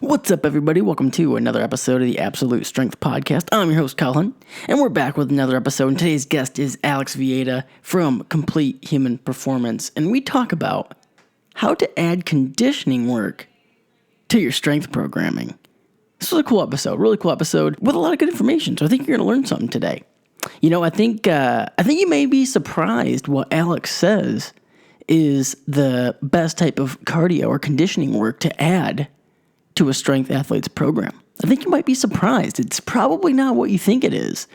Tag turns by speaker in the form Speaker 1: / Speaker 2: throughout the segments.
Speaker 1: What's up, everybody? Welcome to another episode of the Absolute Strength Podcast. I'm your host, Colin, and we're back with another episode. And today's guest is Alex Viada from Complete Human Performance, and we talk about how to add conditioning work to your strength programming. This was a cool episode, really cool episode with a lot of good information. So I think you're going to learn something today. You know, I think you may be surprised what Alex says is the best type of cardio or conditioning work to add to a strength athlete's program. I think you might be surprised. It's probably not what you think it is.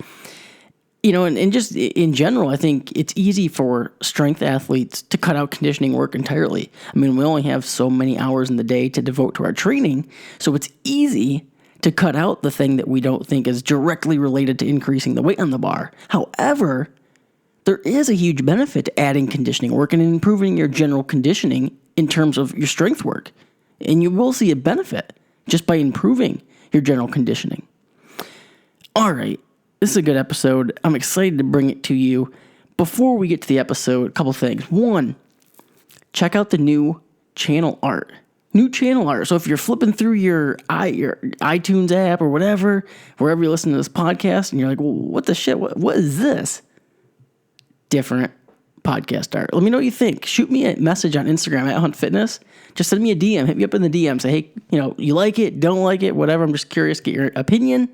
Speaker 1: You know, and just in general, I think it's easy for strength athletes to cut out conditioning work entirely. I mean, we only have so many hours in the day to devote to our training, so it's easy to cut out the thing that we don't think is directly related to increasing the weight on the bar. However, there is a huge benefit to adding conditioning work and improving your general conditioning in terms of your strength work. And you will see a benefit just by improving your general conditioning. All right, this is a good episode. I'm excited to bring it to you. Before we get to the episode, a couple things. One, check out the new channel art. New channel art. So if you're flipping through your iTunes app or whatever, wherever you listen to this podcast, and you're like, well, what the shit? What is this? Different podcast art. Let me know what you think. Shoot me a message on Instagram at Hunt Fitness. Just send me a DM. Hit me up in the DM. Say, hey, you like it, don't like it, whatever. I'm just curious, get your opinion.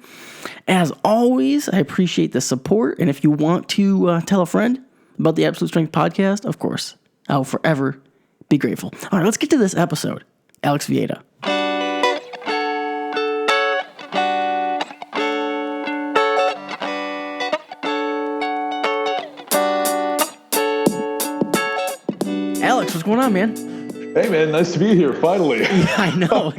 Speaker 1: As always, I appreciate the support. And if you want to tell a friend about the Absolute Strength Podcast, of course, I'll forever be grateful. All right, let's get to this episode. Alex Viada. Alex, what's going on, man?
Speaker 2: Hey, man, nice to be here, finally.
Speaker 1: Yeah, I know.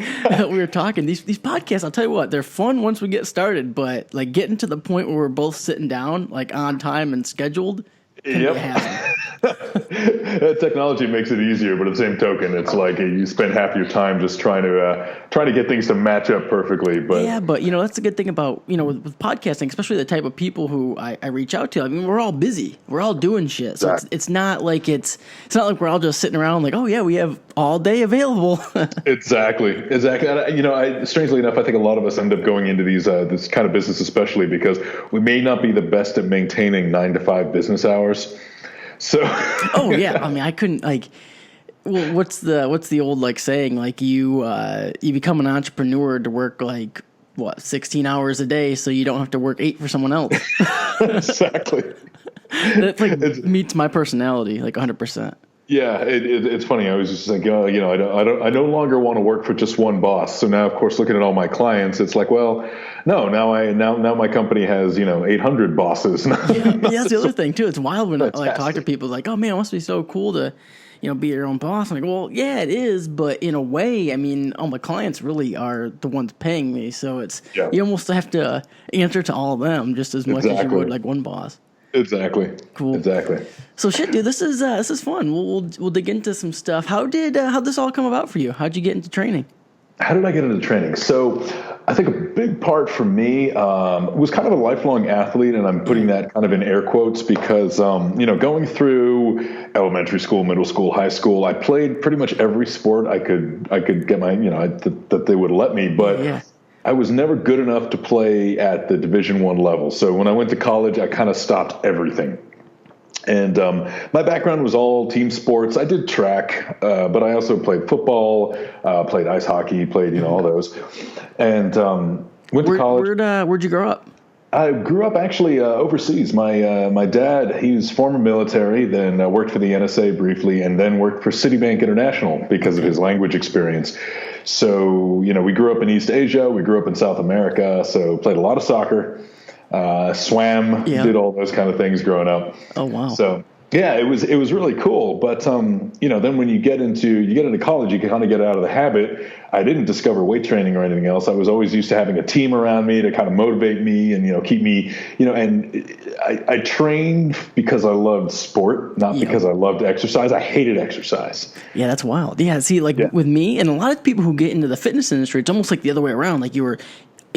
Speaker 1: We were talking. These podcasts, I'll tell you what, they're fun once we get started, but like getting to the point where we're both sitting down, like on time and scheduled, can be a hassle.
Speaker 2: Technology makes it easier, but at the same token, it's like you spend half your time just trying to get things to match up perfectly. But
Speaker 1: yeah, but that's the good thing about with podcasting, especially the type of people who I reach out to. I mean, we're all busy, we're all doing shit, so it's not like we're all just sitting around like, oh yeah, we have all day available. Exactly.
Speaker 2: Strangely enough, I think a lot of us end up going into this kind of business, especially because we may not be the best at maintaining 9 to 5 business hours. So
Speaker 1: oh yeah, I mean, I couldn't well, what's the old saying, you become an entrepreneur to work 16 hours a day so you don't have to work 8 for someone else.
Speaker 2: Exactly.
Speaker 1: That meets my personality 100%.
Speaker 2: Yeah, it's funny. I was just thinking, I no longer want to work for just one boss. So now, of course, looking at all my clients, it's like, well, no, now my company has 800 bosses.
Speaker 1: Yeah, that's the other thing too. It's wild when I talk to people like, oh man, it must be so cool to be your own boss. I'm like, well, yeah, it is, but in a way, I mean, all my clients really are the ones paying me, so it's you almost have to answer to all of them just as much as you would one boss.
Speaker 2: Exactly.
Speaker 1: Cool.
Speaker 2: Exactly.
Speaker 1: So shit, dude, this is fun. We'll dig into some stuff. How'd this all come about for you? How'd you get into training?
Speaker 2: How did I get into training? So I think a big part for me was kind of a lifelong athlete, and I'm putting that kind of in air quotes because, going through elementary school, middle school, high school, I played pretty much every sport I could get my, that they would let me, but yeah. I was never good enough to play at the Division I level. So when I went to college, I kind of stopped everything. And my background was all team sports. I did track, but I also played football, played ice hockey, played all those. And went to college.
Speaker 1: Where'd you grow up?
Speaker 2: I grew up actually overseas. My dad, he was former military, then worked for the NSA briefly, and then worked for Citibank International because of his language experience. So, we grew up in East Asia. We grew up in South America. So played a lot of soccer, swam, did all those kind of things growing up.
Speaker 1: Oh, wow.
Speaker 2: So, yeah, it was really cool. But, then when you get into college, you can kind of get out of the habit. I didn't discover weight training or anything else. I was always used to having a team around me to kind of motivate me and, keep me, and I trained because I loved sport, not because I loved exercise. I hated exercise.
Speaker 1: Yeah, that's wild. Yeah, see, with me and a lot of people who get into the fitness industry, it's almost like the other way around. Like you were,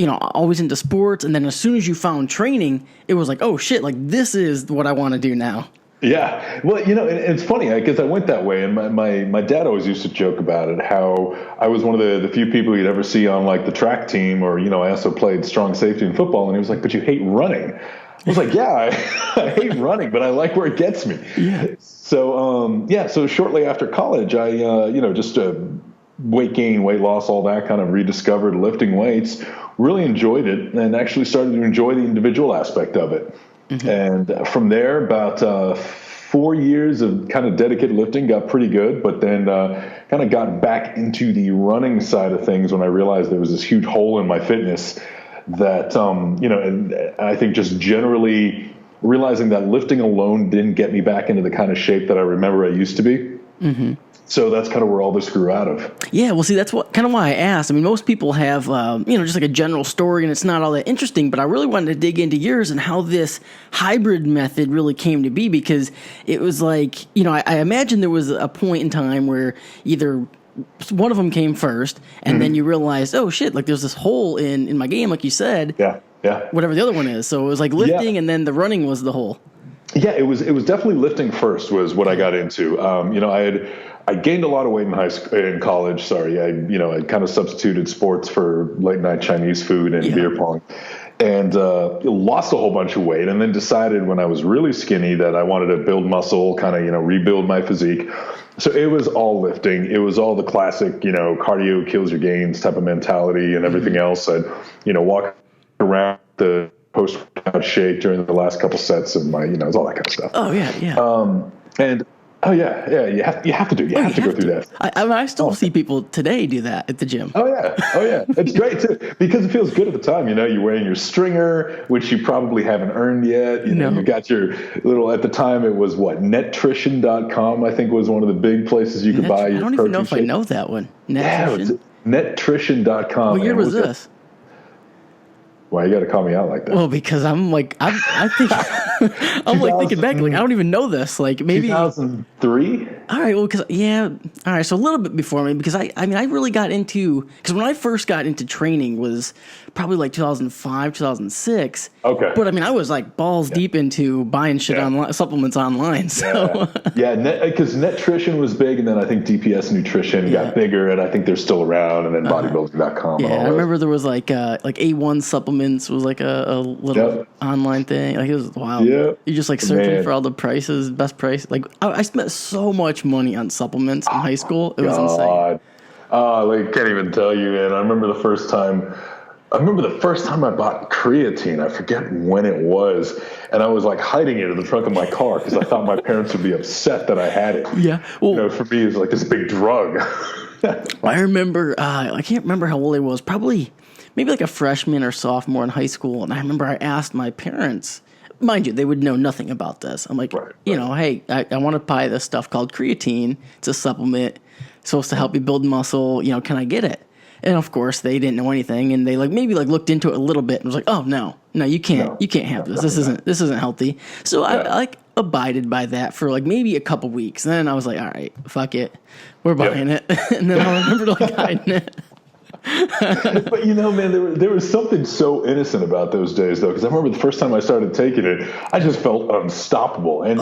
Speaker 1: always into sports. And then as soon as you found training, it was like, oh shit, this is what I want to do now.
Speaker 2: Yeah. Well, and it's funny because I went that way, and my dad always used to joke about it, how I was one of the few people you'd ever see on like the track team, or, I also played strong safety in football. And he was like, but you hate running. I was like, yeah, I hate running, but I like where it gets me.
Speaker 1: Yeah.
Speaker 2: So shortly after college, I, just weight gain, weight loss, all that, kind of rediscovered lifting weights, really enjoyed it, and actually started to enjoy the individual aspect of it. Mm-hmm. And from there, about 4 years of kind of dedicated lifting got pretty good, but then kind of got back into the running side of things when I realized there was this huge hole in my fitness that, and I think just generally realizing that lifting alone didn't get me back into the kind of shape that I remember I used to be. Mm-hmm. So that's kind of where all this grew out of.
Speaker 1: Yeah, well, see, that's kind of why I asked. I mean, most people have, just like a general story, and it's not all that interesting. But I really wanted to dig into yours and how this hybrid method really came to be, because it was like, I imagine there was a point in time where either one of them came first, and mm-hmm. then you realized, oh shit, like there's this hole in my game, like you said.
Speaker 2: Yeah.
Speaker 1: Whatever the other one is. So it was like lifting, and then the running was the hole.
Speaker 2: Yeah, it was definitely lifting first was what I got into. I gained a lot of weight in college. Sorry, I kind of substituted sports for late night Chinese food and beer pong, and lost a whole bunch of weight. And then decided when I was really skinny that I wanted to build muscle, kind of rebuild my physique. So it was all lifting. It was all the classic cardio kills your gains type of mentality and everything else. I'd walk around the post-workout shake during the last couple sets of my it's all that kind of stuff.
Speaker 1: Oh yeah.
Speaker 2: And. Oh yeah. You have to go through that.
Speaker 1: I still see people today do that at the gym.
Speaker 2: Oh yeah. It's great too because it feels good at the time. You're wearing your stringer, which you probably haven't earned yet. You got your little. At the time, it was Nettrition.com. I think was one of the big places you could buy. Your
Speaker 1: I don't even know if I know that one.
Speaker 2: Nettrition. Nettrition.com.
Speaker 1: What year was this?
Speaker 2: Why you got to call me out like that?
Speaker 1: Well, because I'm like, I think I'm like thinking back, like I don't even know this. Like maybe
Speaker 2: 2003.
Speaker 1: All right, well, all right, so a little bit before me, because I really got into, because when I first got into training was probably like 2005, 2006.
Speaker 2: Okay.
Speaker 1: But I was like balls deep into buying shit online, supplements online. So
Speaker 2: because Nettrition was big, and then I think DPS Nutrition got bigger, and I think they're still around, and then bodybuilding.com.
Speaker 1: Yeah,
Speaker 2: and all
Speaker 1: I remember there was like A1 supplements was like a little online thing. Like it was wild.
Speaker 2: Yeah.
Speaker 1: You just like searching for all the prices, best price. Like I spent so much money on supplements in high school. It was insane.
Speaker 2: I can't even tell you, man. I remember the first time I bought creatine. I forget when it was, and I was like hiding it in the trunk of my car because I thought my parents would be upset that I had it.
Speaker 1: Yeah, well,
Speaker 2: for me, it's like this big drug.
Speaker 1: I remember. I can't remember how old I was. Probably, maybe like a freshman or sophomore in high school. And I remember I asked my parents. Mind you, they would know nothing about this. I'm like, hey, I want to buy this stuff called creatine. It's a supplement. It's supposed to help you build muscle. Can I get it? And of course, they didn't know anything, and they maybe looked into it a little bit and was like, "Oh no, you can't, you can't have this. This isn't healthy." So I abided by that for maybe a couple weeks. And then I was like, "All right, fuck it, we're buying it." And then I remember hiding it.
Speaker 2: But man, there was something so innocent about those days, though, because I remember the first time I started taking it, I just felt unstoppable, and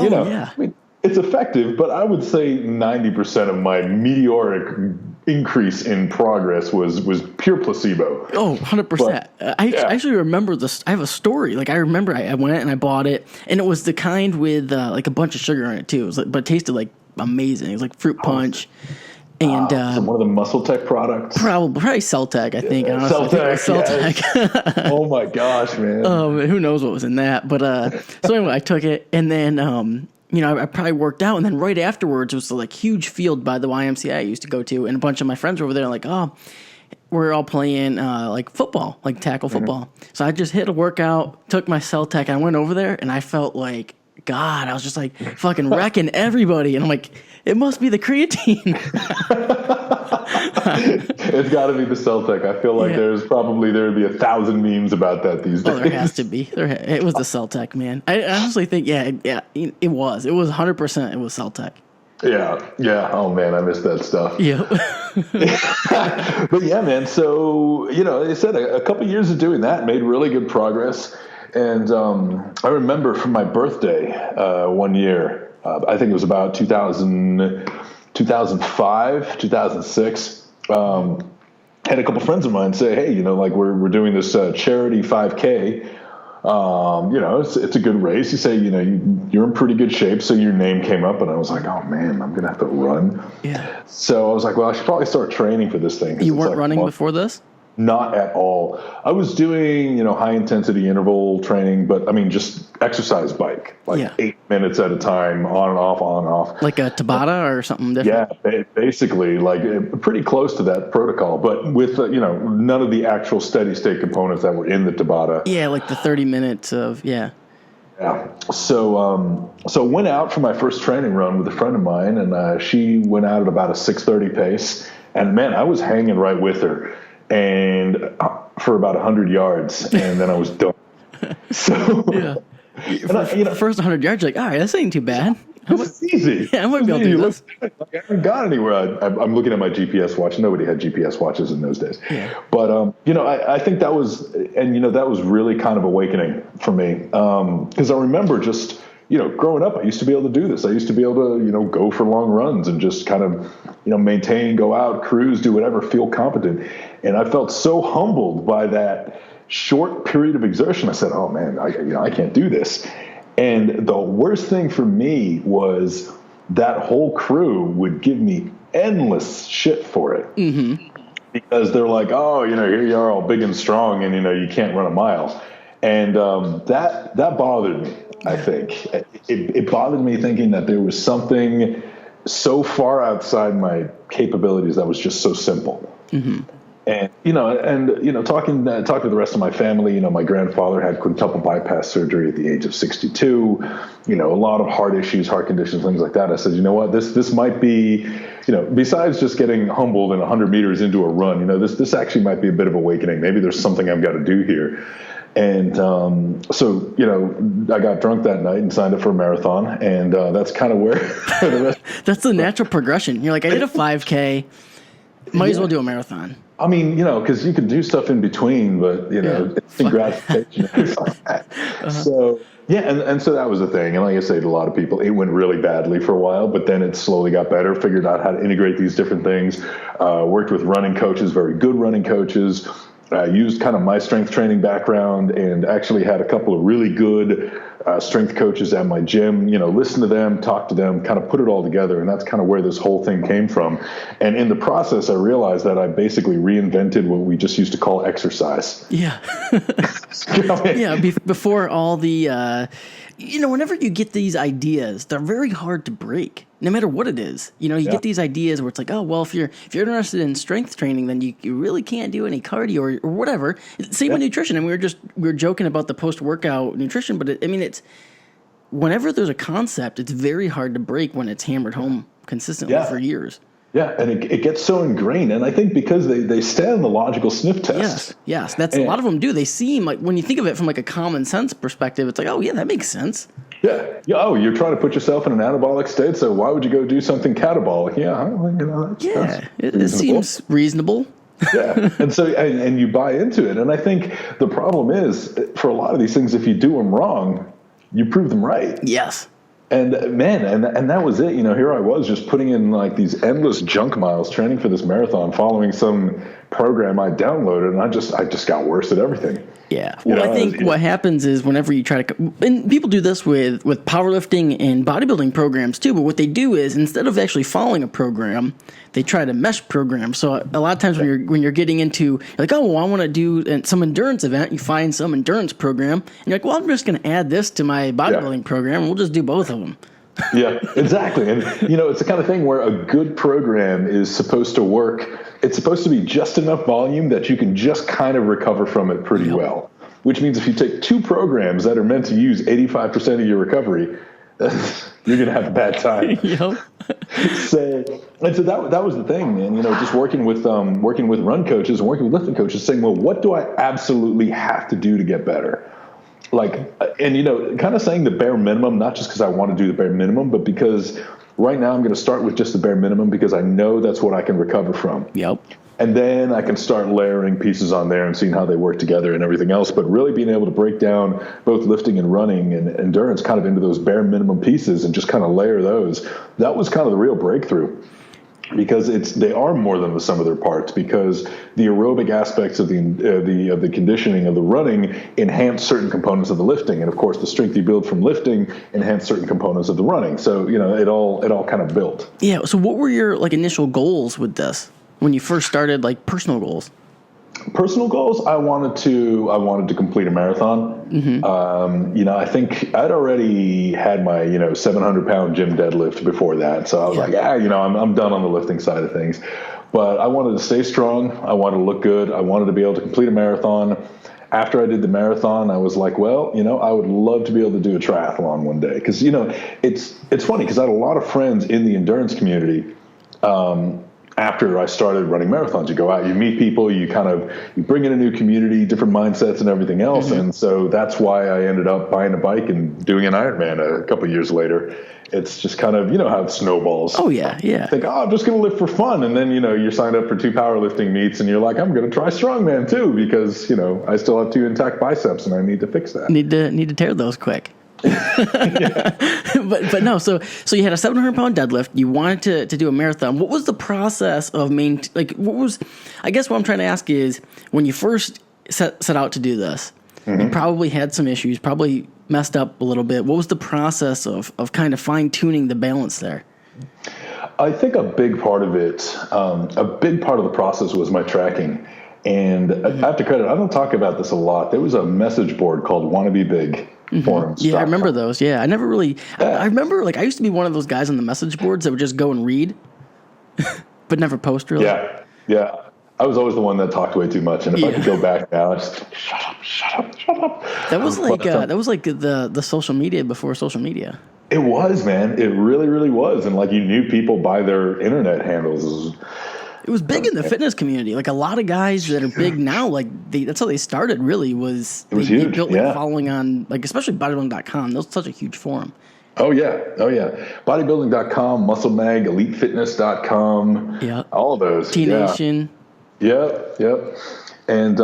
Speaker 2: it's effective, but I would say 90% of my meteoric increase in progress was pure placebo.
Speaker 1: Oh, 100%. I actually remember this. I have a story. I remember I went and I bought it, and it was the kind with a bunch of sugar in it too. It was but it tasted amazing. It was like fruit punch. And
Speaker 2: one of the Muscle Tech products?
Speaker 1: Probably Celtec, I think.
Speaker 2: Celtec. Yes. Oh my gosh, man.
Speaker 1: Who knows what was in that? But so anyway, I took it, and then I probably worked out, and then right afterwards it was a huge field by the YMCA I used to go to, and a bunch of my friends were over there we're all playing football, tackle football. Mm-hmm. So I just hit a workout, took my Celtec, and I went over there, and I felt like God. I was just fucking wrecking everybody, and I'm like, it must be the creatine.
Speaker 2: It's got to be the Celtec. I feel like there would be 1,000 memes about that these days.
Speaker 1: Oh, there has to be. It was the Celtec, man. I honestly think, it was. It was 100%. It was Celtec.
Speaker 2: Yeah. Oh man, I miss that stuff.
Speaker 1: Yeah.
Speaker 2: But yeah, man. So I said a couple years of doing that, made really good progress. And I remember for my birthday one year, I think it was about 2005, 2006. Had a couple friends of mine say, hey, like we're doing this charity 5K. It's a good race. You say, you're in pretty good shape. So your name came up and I was like, oh man, I'm going to have to run.
Speaker 1: Yeah.
Speaker 2: So I was like, well, I should probably start training for this thing.
Speaker 1: You weren't running before this?
Speaker 2: Not at all. I was doing, high intensity interval training, but I mean, just exercise bike, 8 minutes at a time, on and off.
Speaker 1: Like a Tabata or something different?
Speaker 2: Yeah, basically pretty close to that protocol, but with, none of the actual steady state components that were in the Tabata.
Speaker 1: Yeah. Like the 30 minutes of, yeah.
Speaker 2: Yeah. So went out for my first training run with a friend of mine, and she went out at about a 6:30 pace, and man, I was hanging right with her. And for about 100 yards, and then I was done. So,
Speaker 1: yeah. First 100 yards, you're like, all right, this ain't too bad.
Speaker 2: This is easy.
Speaker 1: Yeah, I might be able to do this.
Speaker 2: I haven't gone anywhere. I'm looking at my GPS watch. Nobody had GPS watches in those days.
Speaker 1: Yeah.
Speaker 2: But, I think that was, that was really kind of awakening for me. Because I remember just, growing up, I used to be able to do this. I used to be able to, go for long runs and just kind of, maintain, go out, cruise, do whatever, feel competent. And I felt so humbled by that short period of exertion. I said, oh man, I can't do this. And the worst thing for me was that whole crew would give me endless shit for it. Mm-hmm. Because they're like, oh, here you are all big and strong and, you can't run a mile. And that bothered me, I think. It bothered me thinking that there was something so far outside my capabilities that was just so simple. Mm-hmm. And, talking to the rest of my family, my grandfather had quintuple bypass surgery at the age of 62, a lot of heart issues, heart conditions, things like that. I said, you know what, this might be, besides just getting humbled in 100 meters into a run, this actually might be a bit of awakening. Maybe there's something I've got to do here. And so, I got drunk that night and signed up for a marathon. And that's kind of where the rest.
Speaker 1: That's the natural progression. You're like, I did a 5K, might as well do a marathon.
Speaker 2: I mean, because you can do stuff in between, but, it's gratification and things like that. Uh-huh. So, and so that was the thing. And like I say to a lot of people, it went really badly for a while, but then it slowly got better, figured out how to integrate these different things, worked with running coaches, very good running coaches, used kind of my strength training background and actually had a couple of really good strength coaches at my gym, listen to them, talk to them, kind of put it all together. And that's kind of where this whole thing came from. And in the process, I realized that I basically reinvented what we just used to call exercise.
Speaker 1: Yeah. Yeah. Before all the, whenever you get these ideas, they're very hard to break. No matter what it is, you get these ideas where it's like, oh, well, if you're interested in strength training, then you really can't do any cardio or whatever. Same with nutrition. And we were joking about the post-workout nutrition, but it's whenever there's a concept, it's very hard to break when it's hammered home consistently for years. Yeah, and it gets so ingrained. And I think because they stand the logical sniff test. Yes. That's a lot of them do. They seem like, when you think of it from like a common sense perspective, it's like, oh, yeah, that makes sense. Yeah. Oh, you're trying to put yourself in an anabolic state, so why would you go do something catabolic? Yeah, it seems reasonable. Yeah, and so and you buy into it. And I think the problem is, for a lot of these things, if you do them wrong, you prove them right. Yes. And man, and that was it. Here I was just putting in like these endless junk miles, training for this marathon, following some program I downloaded, and I just got worse at everything. Yeah. Well, I think what happens is whenever you try to, and people do this with powerlifting and bodybuilding programs too, but what they do is instead of actually following a program, they try to mesh programs. So a lot of times when you're getting into, you're like, oh, well, I want to do some endurance event, you find some endurance program, and you're like, well, I'm just going to add this to my bodybuilding program, and we'll just do both of them. Yeah, exactly. And, it's the kind of thing where a good program is supposed to work. It's supposed to be just enough volume that you can just kind of recover from it pretty well, which means if you take two programs that are meant to use 85% of your recovery, you're going to have a bad time. So that was the thing, man, just working with run coaches and working with lifting coaches saying, well, what do I absolutely have to do to get better? Like, and, kind of saying the bare minimum, not just because I want to do the bare minimum, but because
Speaker 2: right now I'm going to start with just the bare minimum because I know that's what I can recover from.
Speaker 1: Yep.
Speaker 2: And then I can start layering pieces on there and seeing how they work together and everything else. But really being able to break down both lifting and running and endurance kind of into those bare minimum pieces and just kind of layer those, that was kind of the real breakthrough. Because they are more than the sum of their parts. Because the aerobic aspects of the conditioning of the running enhance certain components of the lifting, and of course the strength you build from lifting enhance certain components of the running. So it all kind of built.
Speaker 1: Yeah. So what were your initial goals with this when you first started, personal goals?
Speaker 2: Personal goals, I wanted to complete a marathon. Mm-hmm. I think I'd already had my 700-pound gym deadlift before that, so I was like, I'm done on the lifting side of things. But I wanted to stay strong. I wanted to look good. I wanted to be able to complete a marathon. After I did the marathon, I was like, well, I would love to be able to do a triathlon one day, because it's funny because I had a lot of friends in the endurance community. After I started running marathons, you go out, you meet people, you bring in a new community, different mindsets and everything else. Mm-hmm. And so that's why I ended up buying a bike and doing an Ironman a couple of years later. It's just kind of, how it snowballs.
Speaker 1: Oh, yeah, yeah.
Speaker 2: You think, I'm just going to lift for fun. And then, you're signed up for 2 powerlifting meets and you're like, I'm going to try strongman too, because, I still have 2 intact biceps and I need to fix that. Need
Speaker 1: to tear those quick. but no, so you had a 700-pound deadlift. You wanted to do a marathon. What was the process of I guess what I'm trying to ask is, when you first set out to do this, mm-hmm. you probably had some issues, probably messed up a little bit. What was the process of kind of fine-tuning the balance there?
Speaker 2: I think a big part of the process was my tracking. And mm-hmm. I have to credit, I don't talk about this a lot. There was a message board called Wanna Be Big.
Speaker 1: Mm-hmm. Yeah, I remember those. Yeah, I never really. I remember I used to be one of those guys on the message boards that would just go and read, but never post really.
Speaker 2: Yeah. I was always the one that talked way too much, and if I could go back now, I'd just shut up.
Speaker 1: That was the social media before social media.
Speaker 2: It was, man. It really, really was, and you knew people by their internet handles.
Speaker 1: It was big in the fitness community. A lot of guys that are big now, that's how they started. Really, was
Speaker 2: it was huge.
Speaker 1: They built a following on especially bodybuilding.com. That was such a huge forum.
Speaker 2: Oh yeah. Bodybuilding.com, Muscle Mag, EliteFitness.com.
Speaker 1: Yeah.
Speaker 2: All of those.
Speaker 1: T-Nation.
Speaker 2: Yeah. Yep. And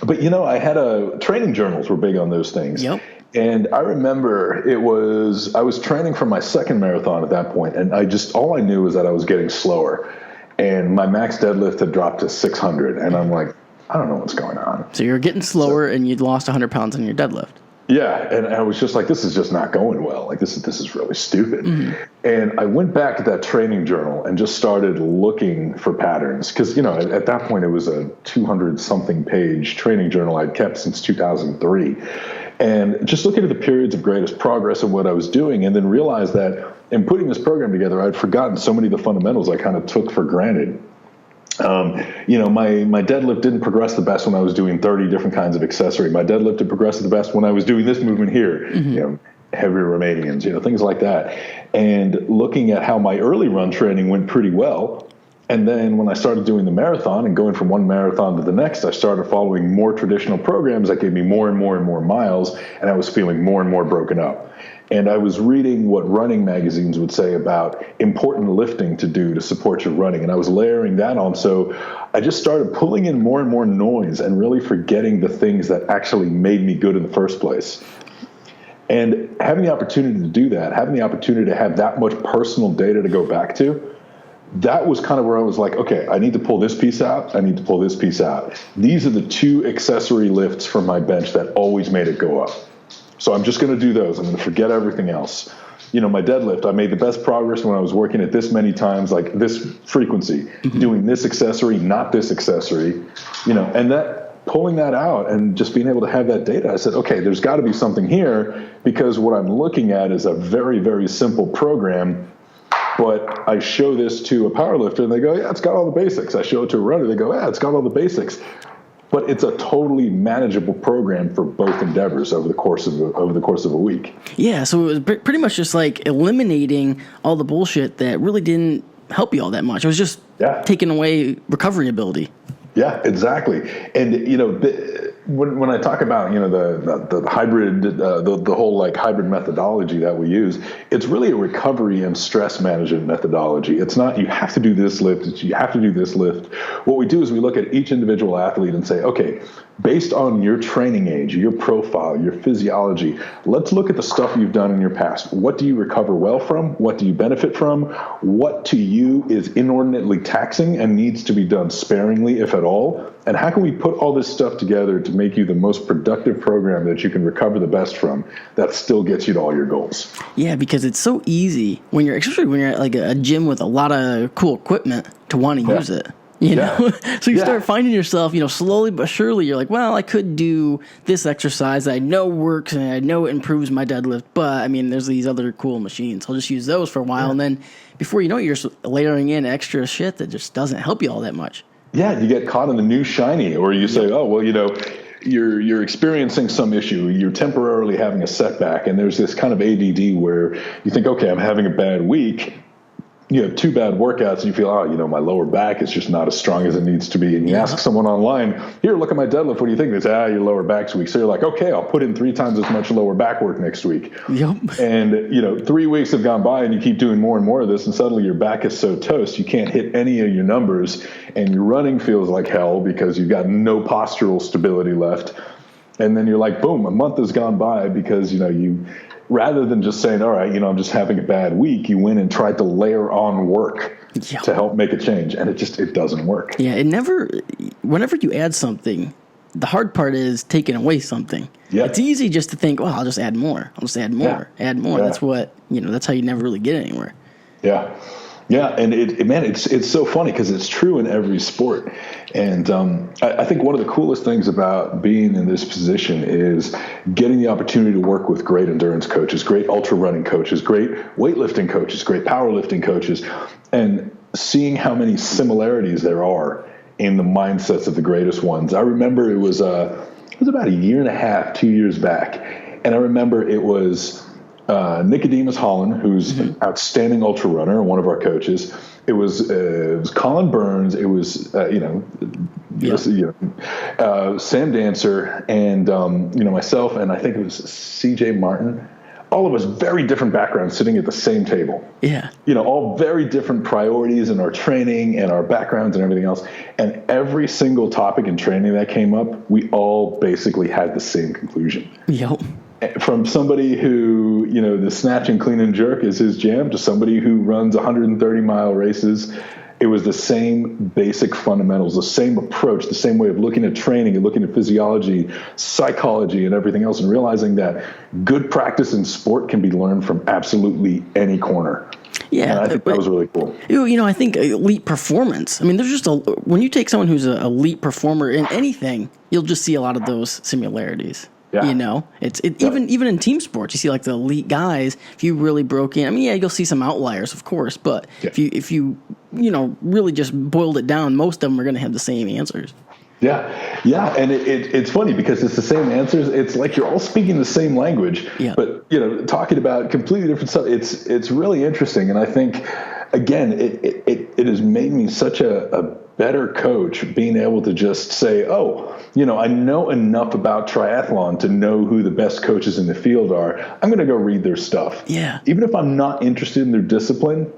Speaker 2: but I had training journals were big on those things.
Speaker 1: Yep.
Speaker 2: And I remember I was training for my second marathon at that point, and all I knew was that I was getting slower. And my max deadlift had dropped to 600. And I'm like, I don't know what's going on.
Speaker 1: So you're getting slower and you'd lost 100 pounds on your deadlift.
Speaker 2: Yeah. And I was just like, this is just not going well. This is really stupid. Mm-hmm. And I went back to that training journal and just started looking for patterns. Because, at that point, it was a 200-something page training journal I'd kept since 2003. And just looking at the periods of greatest progress of what I was doing, and then realized that in putting this program together, I'd forgotten so many of the fundamentals I kind of took for granted. My deadlift didn't progress the best when I was doing 30 different kinds of accessory. My deadlift did progress the best when I was doing this movement here, mm-hmm. Heavier Romanians, things like that. And looking at how my early run training went pretty well. And then when I started doing the marathon and going from one marathon to the next, I started following more traditional programs that gave me more and more and more miles, and I was feeling more and more broken up. And I was reading what running magazines would say about important lifting to do to support your running, and I was layering that on. So I just started pulling in more and more noise and really forgetting the things that actually made me good in the first place. And having the opportunity to do that, having the opportunity to have that much personal data to go back to, that was kind of where I was like, okay, I need to pull this piece out. I need to pull this piece out. These are the 2 accessory lifts from my bench that always made it go up. So I'm just going to do those. I'm going to forget everything else. My deadlift, I made the best progress when I was working at this many times, this frequency, mm-hmm. doing this accessory, not this accessory, and that pulling that out and just being able to have that data. I said, okay, there's got to be something here, because what I'm looking at is a very, very simple program. But I show this to a powerlifter and they go, yeah, it's got all the basics. I show it to a runner, they go, yeah, it's got all the basics. But it's a totally manageable program for both endeavors over the course of a week. Yeah,
Speaker 1: so it was pretty much just eliminating all the bullshit that really didn't help you all that much. It was just taking away recovery ability.
Speaker 2: Yeah, exactly. And when I talk about, the hybrid, the whole like hybrid methodology that we use, it's really a recovery and stress management methodology. It's not you have to do this lift, it's you have to do this lift. What we do is we look at each individual athlete and say, okay, based on your training age, your profile, your physiology, let's look at the stuff you've done in your past. What do you recover well from? What do you benefit from? What to you is inordinately taxing and needs to be done sparingly, if at all? And how can we put all this stuff together to make you the most productive program that you can recover the best from that still gets you to all your goals?
Speaker 1: Yeah, because it's so easy especially when you're at like a gym with a lot of cool equipment to want to use it. You know, so you start finding yourself, slowly but surely, you're like, well, I could do this exercise that I know works and I know it improves my deadlift, but I mean, there's these other cool machines. I'll just use those for a while. And then before you know it, you're layering in extra shit that just doesn't help you all that much.
Speaker 2: Yeah, you get caught in the new shiny, or you say, oh, well, you're experiencing some issue, you're temporarily having a setback, and there's this kind of ADD where you think, okay, I'm having a bad week. You have 2 bad workouts and you feel, my lower back is just not as strong as it needs to be. And you ask someone online, here, look at my deadlift. What do you think? They say, your lower back's weak. So you're like, okay, I'll put in 3 times as much lower back work next week.
Speaker 1: Yep.
Speaker 2: And, 3 weeks have gone by and you keep doing more and more of this. And suddenly your back is so toast, you can't hit any of your numbers. And your running feels like hell because you've got no postural stability left. And then you're like, boom, a month has gone by because, rather than just saying, all right, I'm just having a bad week, you went and tried to layer on work to help make a change. And it doesn't work.
Speaker 1: Yeah, whenever you add something, the hard part is taking away something. Yeah. It's easy just to think, well, I'll just add more. Add more. Yeah. That's what, that's how you never really get anywhere.
Speaker 2: Yeah. Yeah, and it's so funny because it's true in every sport. And I think one of the coolest things about being in this position is getting the opportunity to work with great endurance coaches, great ultra running coaches, great weightlifting coaches, great powerlifting coaches, and seeing how many similarities there are in the mindsets of the greatest ones. I remember it was about a year and a half, 2 years back, and I remember it was Nicodemus Holland, who's an outstanding ultra runner, one of our coaches. It was Colin Burns. It was Sam Dancer, and myself, and I think it was C.J. Martin. All of us very different backgrounds sitting at the same table.
Speaker 1: Yeah.
Speaker 2: All very different priorities in our training and our backgrounds and everything else. And every single topic in training that came up, we all basically had the same conclusion.
Speaker 1: Yep.
Speaker 2: From somebody who, the snatch and clean and jerk is his jam, to somebody who runs 130-mile races, it was the same basic fundamentals, the same approach, the same way of looking at training and looking at physiology, psychology, and everything else, and realizing that good practice in sport can be learned from absolutely any corner.
Speaker 1: Yeah,
Speaker 2: and I think that was really cool.
Speaker 1: I think elite performance. I mean, there's just when you take someone who's an elite performer in anything, you'll just see a lot of those similarities. Yeah. Even in team sports, you see like the elite guys. If you really broke in, you'll see some outliers, of course, but if you really just boiled it down, most of them are going to have the same answers.
Speaker 2: Yeah, and it's funny because it's the same answers. It's like you're all speaking the same language, but talking about completely different stuff. It's really interesting, and I think again, it has made me such a better coach being able to just say, I know enough about triathlon to know who the best coaches in the field are. I'm going to go read their stuff.
Speaker 1: Yeah.
Speaker 2: Even if I'm not interested in their discipline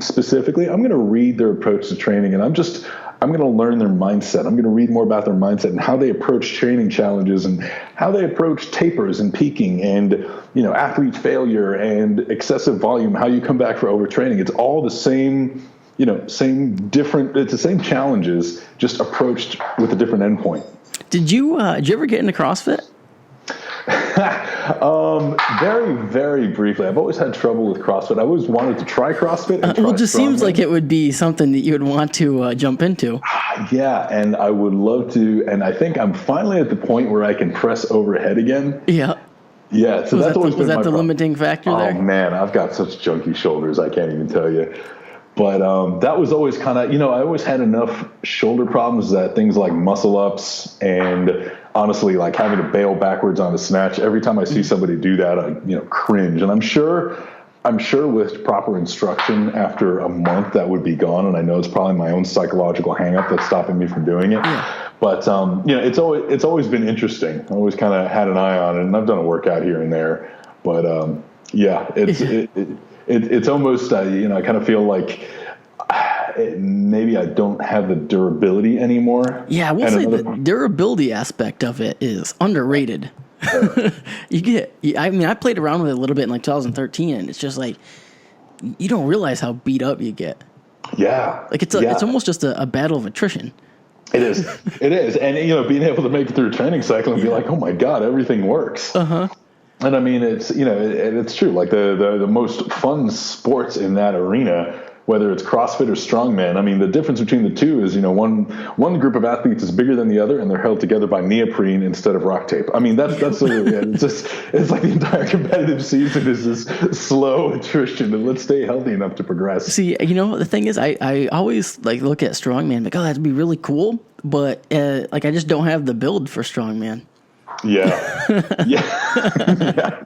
Speaker 2: specifically, I'm going to read their approach to training, and I'm going to learn their mindset. I'm going to read more about their mindset and how they approach training challenges and how they approach tapers and peaking and, athlete failure and excessive volume, how you come back for overtraining. It's all the same, it's the same challenges, just approached with a different endpoint.
Speaker 1: Did you ever get into CrossFit?
Speaker 2: Very, very briefly. I've always had trouble with CrossFit. I always wanted to try CrossFit.
Speaker 1: It just seems like it would be something that you would want to jump into.
Speaker 2: Yeah, and I would love to. And I think I'm finally at the point where I can press overhead again.
Speaker 1: Yeah.
Speaker 2: Yeah. So that's always been my
Speaker 1: problem. Was that the limiting factor there?
Speaker 2: Oh man, I've got such junky shoulders. I can't even tell you. But that was always kind of, I always had enough shoulder problems that things like muscle ups and honestly, like having to bail backwards on a snatch. Every time I see somebody do that, I, cringe. And I'm sure I'm sure with proper instruction, after a month, that would be gone. And I know it's probably my own psychological hang-up that's stopping me from doing it. Yeah. But, it's always been interesting. I always kind of had an eye on it, and I've done a workout here and there. But, it's almost, I kind of feel like maybe I don't have the durability anymore.
Speaker 1: Yeah, I will say the durability aspect of it is underrated. I played around with it a little bit in like 2013, and it's just like you don't realize how beat up you get.
Speaker 2: Yeah,
Speaker 1: like it's almost just a battle of attrition.
Speaker 2: It is, and being able to make it through a training cycle and be like, oh my god, everything works. And I mean, it's it's true. Like the most fun sports in that arena, whether it's CrossFit or strongman, I mean, the difference between the two is, one group of athletes is bigger than the other, and they're held together by neoprene instead of rock tape. I mean, that's it's like the entire competitive season is this slow attrition, and let's stay healthy enough to progress.
Speaker 1: See, the thing is, I always like look at strongman, like, oh, that'd be really cool, but I just don't have the build for strongman.
Speaker 2: Yeah. Yeah.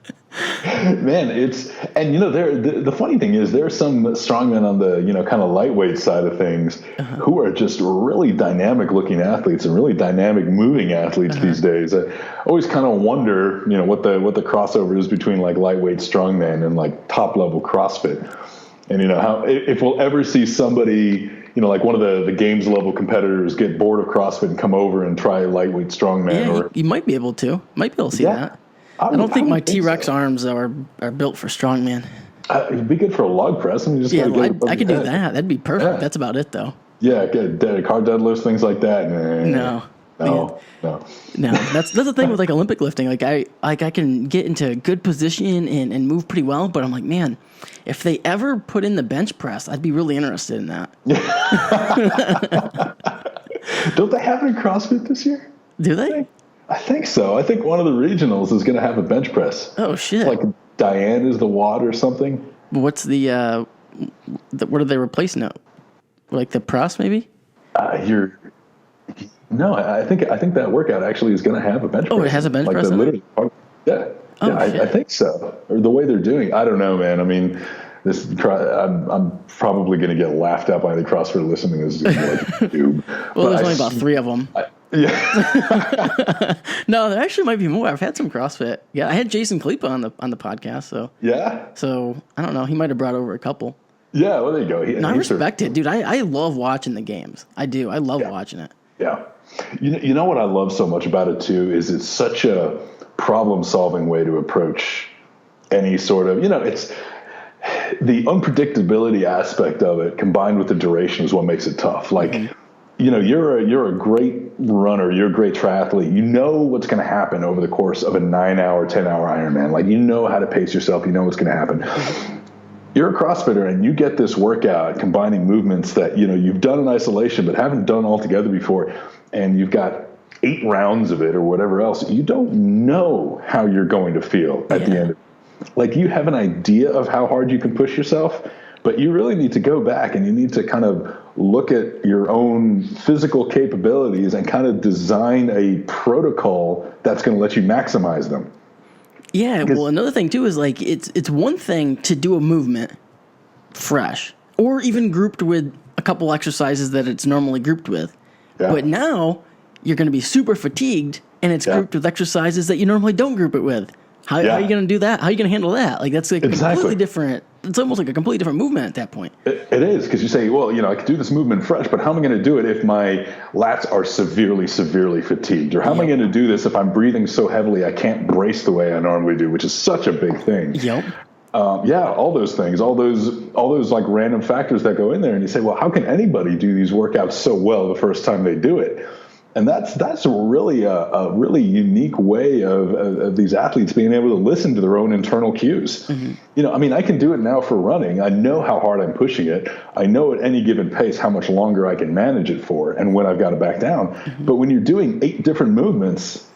Speaker 2: Man, the funny thing is there's some strongmen on the, kind of lightweight side of things who are just really dynamic looking athletes and really dynamic moving athletes these days. I always kind of wonder, what the crossover is between like lightweight strongman and like top level CrossFit. And, how, if we'll ever see somebody, like one of the games level competitors get bored of CrossFit and come over and try lightweight strongman.
Speaker 1: Yeah, you might be able to. Might be able to see that. I don't think my T-Rex arms are built for strongman.
Speaker 2: It'd be good for a log press. I mean,
Speaker 1: I could do that. That'd be perfect. Yeah. That's about it, though.
Speaker 2: Yeah, good. Car deadlifts, things like that.
Speaker 1: No. That's the thing with like Olympic lifting. Like I can get into good position and move pretty well, but I'm like, man, if they ever put in the bench press, I'd be really interested in that.
Speaker 2: Don't they have it in CrossFit this year?
Speaker 1: Do they?
Speaker 2: I think so. I think one of the regionals is going to have a bench press.
Speaker 1: Oh shit!
Speaker 2: Like Diane is the WOD or something.
Speaker 1: What's what are they replacing it? Like the press, maybe?
Speaker 2: No, I think that workout actually is going to have a bench press.
Speaker 1: Oh, it has a bench press?
Speaker 2: Yeah.
Speaker 1: Oh,
Speaker 2: I think so. Or the way they're doing, I don't know, man. I mean, I'm probably going to get laughed at by the CrossFit listening. This is going to be like YouTube.
Speaker 1: Well, there's only about 3 of them.
Speaker 2: Yeah.
Speaker 1: No, there actually might be more. I've had some CrossFit. Yeah, I had Jason Kalipa on the podcast. So
Speaker 2: yeah.
Speaker 1: So I don't know. He might have brought over a couple.
Speaker 2: Yeah. Well, there you go.
Speaker 1: I respect it, dude. I love watching the games. I do. I love watching it.
Speaker 2: Yeah. You know what I love so much about it too is it's such a problem-solving way to approach any sort of, it's the unpredictability aspect of it combined with the duration is what makes it tough. Like, you're a great runner, you're a great triathlete. You know what's going to happen over the course of a 9-hour, 10-hour Ironman. Like, how to pace yourself. You know what's going to happen. You're a CrossFitter and you get this workout combining movements that, you've done in isolation but haven't done all together before. And you've got 8 rounds of it or whatever else. You don't know how you're going to feel at the end. Like, you have an idea of how hard you can push yourself, but you really need to go back and you need to kind of look at your own physical capabilities and kind of design a protocol that's going to let you maximize them.
Speaker 1: Yeah, well, another thing too is like it's one thing to do a movement fresh or even grouped with a couple exercises that it's normally grouped with. Yeah. But now you're going to be super fatigued and it's grouped with exercises that you normally don't group it with. How are you going to do that? How are you going to handle that? Like, that's like completely different. It's almost like a completely different movement at that point.
Speaker 2: It is, because you say, well, I could do this movement fresh, but how am I going to do it if my lats are severely, severely fatigued? Or how am I going to do this if I'm breathing so heavily I can't brace the way I normally do, which is such a big thing.
Speaker 1: Yep.
Speaker 2: All those things, all those like random factors that go in there. And you say, well, how can anybody do these workouts so well the first time they do it? And that's really a really unique way of these athletes being able to listen to their own internal cues. Mm-hmm. I can do it now for running. I know how hard I'm pushing it. I know at any given pace how much longer I can manage it for and when I've got to back down. Mm-hmm. But when you're doing 8 different movements,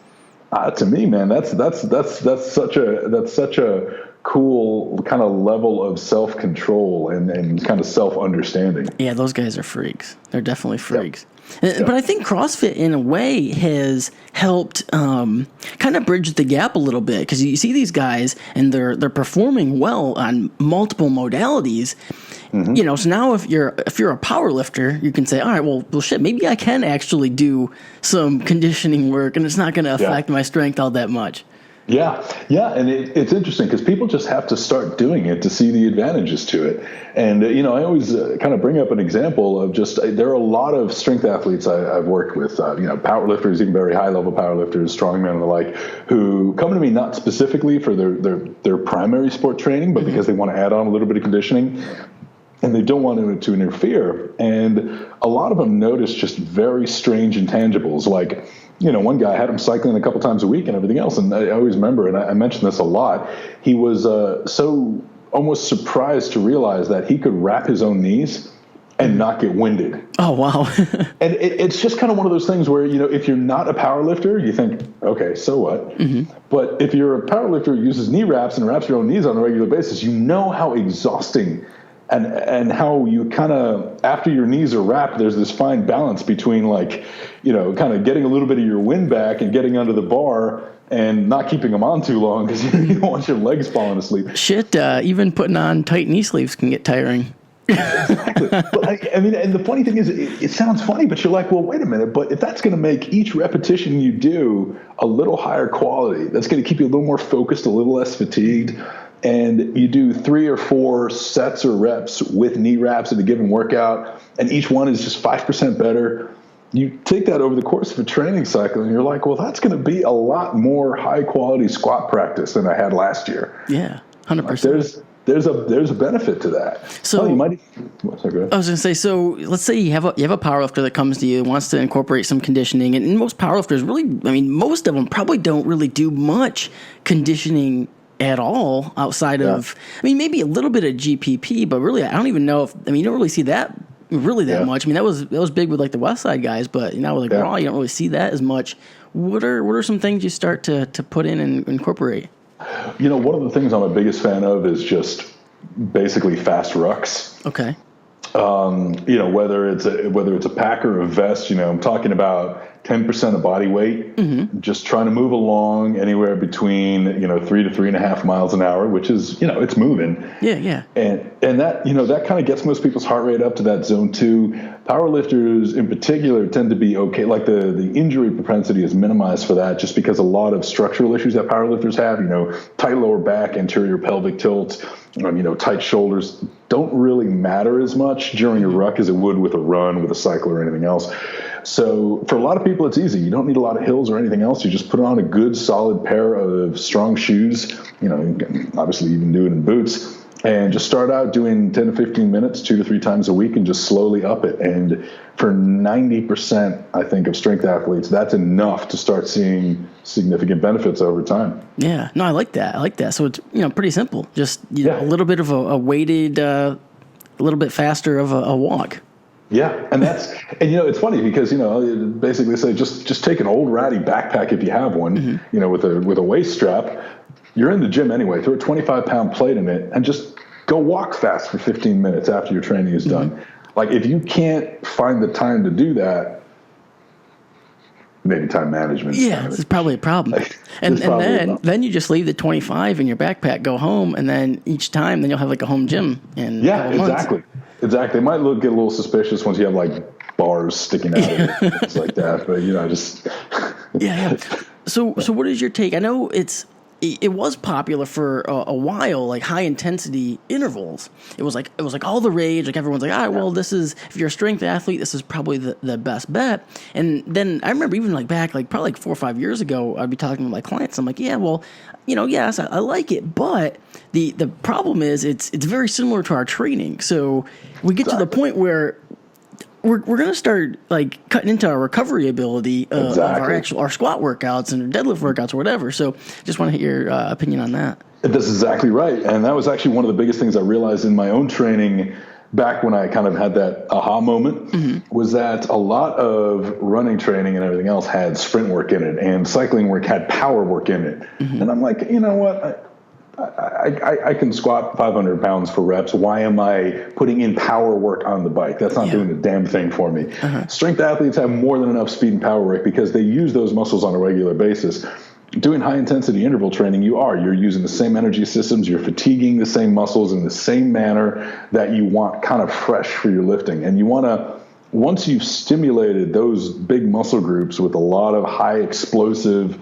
Speaker 2: to me, man, that's such a cool kind of level of self-control and kind of self-understanding.
Speaker 1: Yeah, those guys are freaks. They're definitely freaks. Yep. But I think CrossFit, in a way, has helped kind of bridge the gap a little bit, because you see these guys and they're performing well on multiple modalities. Mm-hmm. So now if you're a power lifter, you can say, all right, well, shit, maybe I can actually do some conditioning work, and it's not going to affect my strength all that much.
Speaker 2: Yeah, and it's interesting because people just have to start doing it to see the advantages to it. And, I always kind of bring up an example of there are a lot of strength athletes I've worked with, power lifters, even very high-level power lifters, strongmen and the like, who come to me not specifically for their primary sport training, but because they want to add on a little bit of conditioning. And they don't want it to interfere. And a lot of them notice just very strange intangibles, like, one guy had him cycling a couple times a week and everything else. And I always remember, and I mentioned this a lot, he was so almost surprised to realize that he could wrap his own knees and not get winded.
Speaker 1: Oh, wow.
Speaker 2: And it's just kind of one of those things where, if you're not a power lifter, you think, okay, so what? Mm-hmm. But if you're a power lifter who uses knee wraps and wraps your own knees on a regular basis, you know how exhausting and how you kind of, after your knees are wrapped, there's this fine balance between kind of getting a little bit of your wind back and getting under the bar and not keeping them on too long because you don't want your legs falling asleep.
Speaker 1: Shit, even putting on tight knee sleeves can get tiring.
Speaker 2: Exactly. But and the funny thing is, it sounds funny, but you're like, well, wait a minute. But if that's going to make each repetition you do a little higher quality, that's going to keep you a little more focused, a little less fatigued, and you do 3 or 4 sets or reps with knee wraps in a given workout, and each one is just 5% better, you take that over the course of a training cycle, and you're like, well, that's going to be a lot more high-quality squat practice than I had last year.
Speaker 1: Yeah, 100%.
Speaker 2: There's a benefit to that.
Speaker 1: So
Speaker 2: you might.
Speaker 1: I was going to say, so let's say you have a powerlifter that comes to you, wants to incorporate some conditioning, and most powerlifters most of them probably don't really do much conditioning at all outside of, maybe a little bit of GPP, but really I don't even know if, you don't really see that really that much. That was big with the West Side guys, but now with Raw, you don't really see that as much. What are some things you start to put in and incorporate?
Speaker 2: One of the things I'm a biggest fan of is just basically fast rucks.
Speaker 1: Okay.
Speaker 2: Whether it's a pack or a vest, I'm talking about 10% of body weight, just trying to move along anywhere between, 3 to 3.5 miles an hour, which is, it's moving.
Speaker 1: Yeah.
Speaker 2: And that, that kind of gets most people's heart rate up to that zone 2. Power lifters in particular tend to be okay. Like the injury propensity is minimized for that just because a lot of structural issues that power lifters have, tight lower back, anterior pelvic tilt, tight shoulders don't really matter as much during a ruck as it would with a run, with a cycle or anything else. So for a lot of people, it's easy. You don't need a lot of hills or anything else. You just put on a good, solid pair of strong shoes. Obviously you can do it in boots, and just start out doing 10 to 15 minutes, 2 to 3 times a week, and just slowly up it. And for 90%, I think, of strength athletes, that's enough to start seeing significant benefits over time.
Speaker 1: Yeah, no, I like that. So it's pretty simple. Just a little bit of a weighted, a little bit faster of a walk.
Speaker 2: Yeah, and it's funny because basically say just take an old ratty backpack if you have one, with a waist strap. You're in the gym anyway. Throw a 25-pound plate in it and just go walk fast for 15 minutes after your training is done. Like if you can't find the time to do that, maybe time management.
Speaker 1: Yeah, this is probably a problem. And then you just leave the 25 in your backpack, go home, and then each time then you'll have a home gym.
Speaker 2: Exactly. It might get a little suspicious once you have bars sticking out of it, things like that. But just
Speaker 1: yeah. So what is your take? I know it was popular for a while, high intensity intervals. It was all the rage. Everyone's like, all right, well, this is, if you're a strength athlete, this is probably the best bet. And then I remember even back, probably 4 or 5 years ago, I'd be talking to my clients. I'm like, yeah, well, yes, I like it, but the problem is it's very similar to our training. So we get to the point where we're going to start cutting into our recovery ability of our squat workouts and deadlift workouts or whatever. So just want to hear your opinion on that.
Speaker 2: That's exactly right. And that was actually one of the biggest things I realized in my own training back when I kind of had that aha moment, was that a lot of running training and everything else had sprint work in it, and cycling work had power work in it. And I'm like, you know what? I can squat 500 pounds for reps. Why am I putting in power work on the bike? That's not doing a damn thing for me. Strength athletes have more than enough speed and power work because they use those muscles on a regular basis. Doing high intensity interval training, you're using the same energy systems, you're fatiguing the same muscles in the same manner that you want kind of fresh for your lifting. And you want to, once you've stimulated those big muscle groups with a lot of high explosive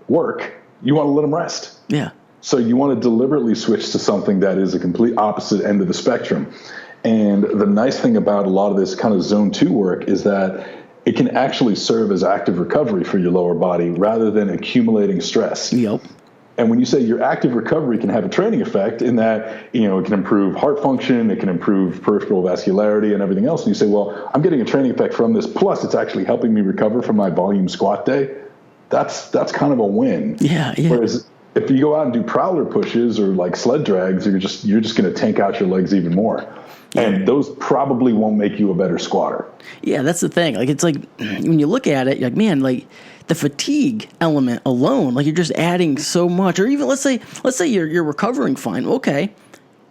Speaker 2: work, you want to let them rest.
Speaker 1: Yeah.
Speaker 2: So you want to deliberately switch to something that is a complete opposite end of the spectrum. And the nice thing about a lot of this kind of zone 2 work is that it can actually serve as active recovery for your lower body rather than accumulating stress.
Speaker 1: Yep.
Speaker 2: And when you say your active recovery can have a training effect in that, it can improve heart function, it can improve peripheral vascularity and everything else. And you say, well, I'm getting a training effect from this, plus it's actually helping me recover from my volume squat day. That's kind of a win.
Speaker 1: Yeah.
Speaker 2: Whereas if you go out and do prowler pushes or like sled drags, you're just going to tank out your legs even more. Yeah. And those probably won't make you a better squatter.
Speaker 1: Yeah, that's the thing. Like, it's like when you look at it, you're like, man, like the fatigue element alone, like you're just adding so much. Or even let's say you're recovering fine. Okay,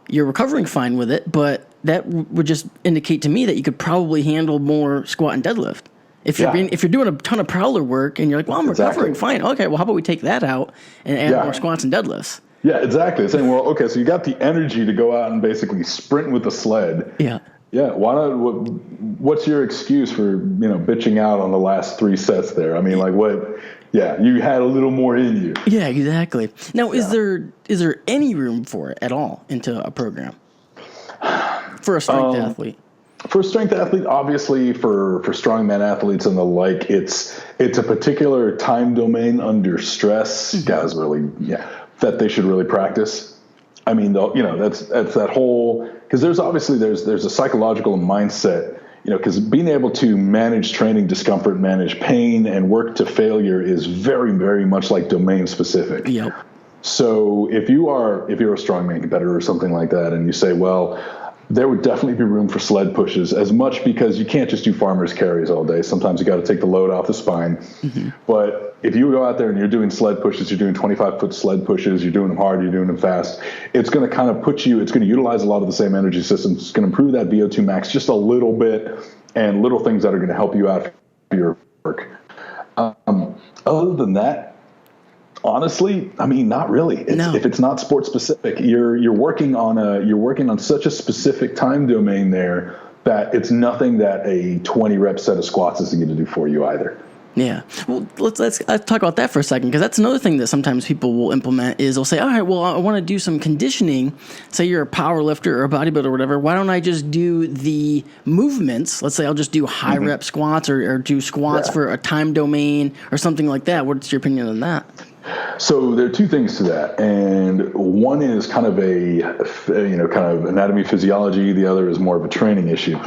Speaker 1: you're recovering fine with it, but that would just indicate to me that you could probably handle more squat and deadlift. If you're doing a ton of prowler work and you're like, well, I'm recovering fine. Okay, well, how about we take that out and add more squats and deadlifts?
Speaker 2: Yeah, exactly. It's saying, well, okay, so you got the energy to go out and basically sprint with the sled.
Speaker 1: Yeah.
Speaker 2: Yeah. Why not? What's your excuse for, bitching out on the last 3 sets there? I mean, like what? Yeah, you had a little more in you.
Speaker 1: Yeah, exactly. Now, is there any room for it at all into a program for a strength athlete?
Speaker 2: For a strength athlete, obviously, for strongman athletes and the like, it's a particular time domain under stress. Guys really, that they should really practice. I mean, that's that whole, because there's a psychological mindset, because being able to manage training discomfort, manage pain, and work to failure is very, very much like domain specific.
Speaker 1: Yep.
Speaker 2: So if you're a strongman competitor or something like that, and you say, well, there would definitely be room for sled pushes, as much because you can't just do farmer's carries all day. Sometimes you got to take the load off the spine. But if you go out there and you're doing sled pushes, you're doing 25-foot sled pushes, you're doing them hard, you're doing them fast, it's going to kind of it's going to utilize a lot of the same energy systems. It's going to improve that VO2 max just a little bit, and little things that are going to help you out for your work. Other than that, honestly, I mean, not really. If it's not sport specific, you're working on such a specific time domain there that it's nothing that a 20 rep set of squats isn't going to do for you either.
Speaker 1: Yeah. Well, let's talk about that for a second, because that's another thing that sometimes people will implement is they'll say, all right, well, I want to do some conditioning. Say you're a power lifter or a bodybuilder or whatever. Why don't I just do the movements? Let's say I'll just do high rep squats or do squats for a time domain or something like that. What's your opinion on that?
Speaker 2: So there are two things to that, and one is kind of anatomy physiology. The other is more of a training issue.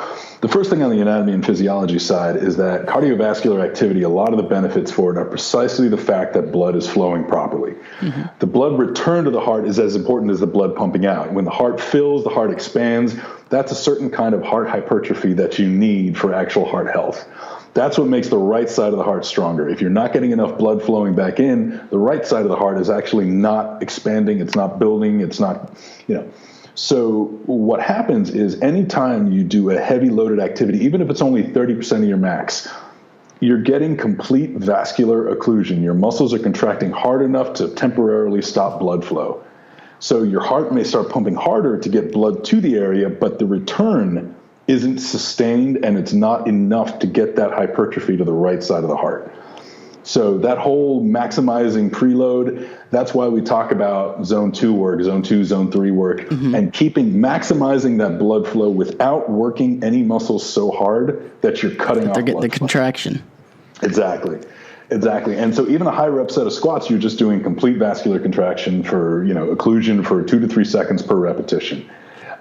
Speaker 2: The first thing on the anatomy and physiology side is that cardiovascular activity, a lot of the benefits for it are precisely the fact that blood is flowing properly. The blood return to the heart is as important as the blood pumping out. When the heart fills, the heart expands. That's a certain kind of heart hypertrophy that you need for actual heart health. That's what makes the right side of the heart stronger. If you're not getting enough blood flowing back in, the right side of the heart is actually not expanding, it's not building, it's not, So what happens is anytime you do a heavy loaded activity, even if it's only 30% of your max, you're getting complete vascular occlusion. Your muscles are contracting hard enough to temporarily stop blood flow. So your heart may start pumping harder to get blood to the area, but the return isn't sustained, and it's not enough to get that hypertrophy to the right side of the heart. So that whole maximizing preload, that's why we talk about zone 2 work, zone 2, zone 3 work, and maximizing that blood flow without working any muscles so hard that you're cutting off blood flow. They're getting the
Speaker 1: contraction.
Speaker 2: Exactly. And so even a high rep set of squats, you're just doing complete vascular contraction for, occlusion for 2 to 3 seconds per repetition.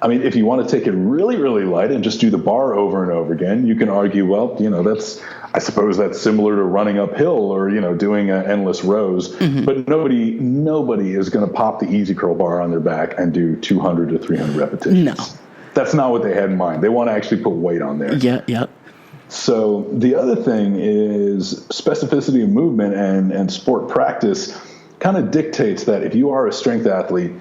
Speaker 2: I mean, if you want to take it really, really light and just do the bar over and over again, you can argue, well, I suppose that's similar to running uphill or, doing endless rows. But nobody is going to pop the easy curl bar on their back and do 200 to 300 repetitions.
Speaker 1: No.
Speaker 2: That's not what they had in mind. They want to actually put weight on there.
Speaker 1: Yeah.
Speaker 2: So the other thing is specificity of movement and sport practice. kind of dictates that if you are a strength athlete,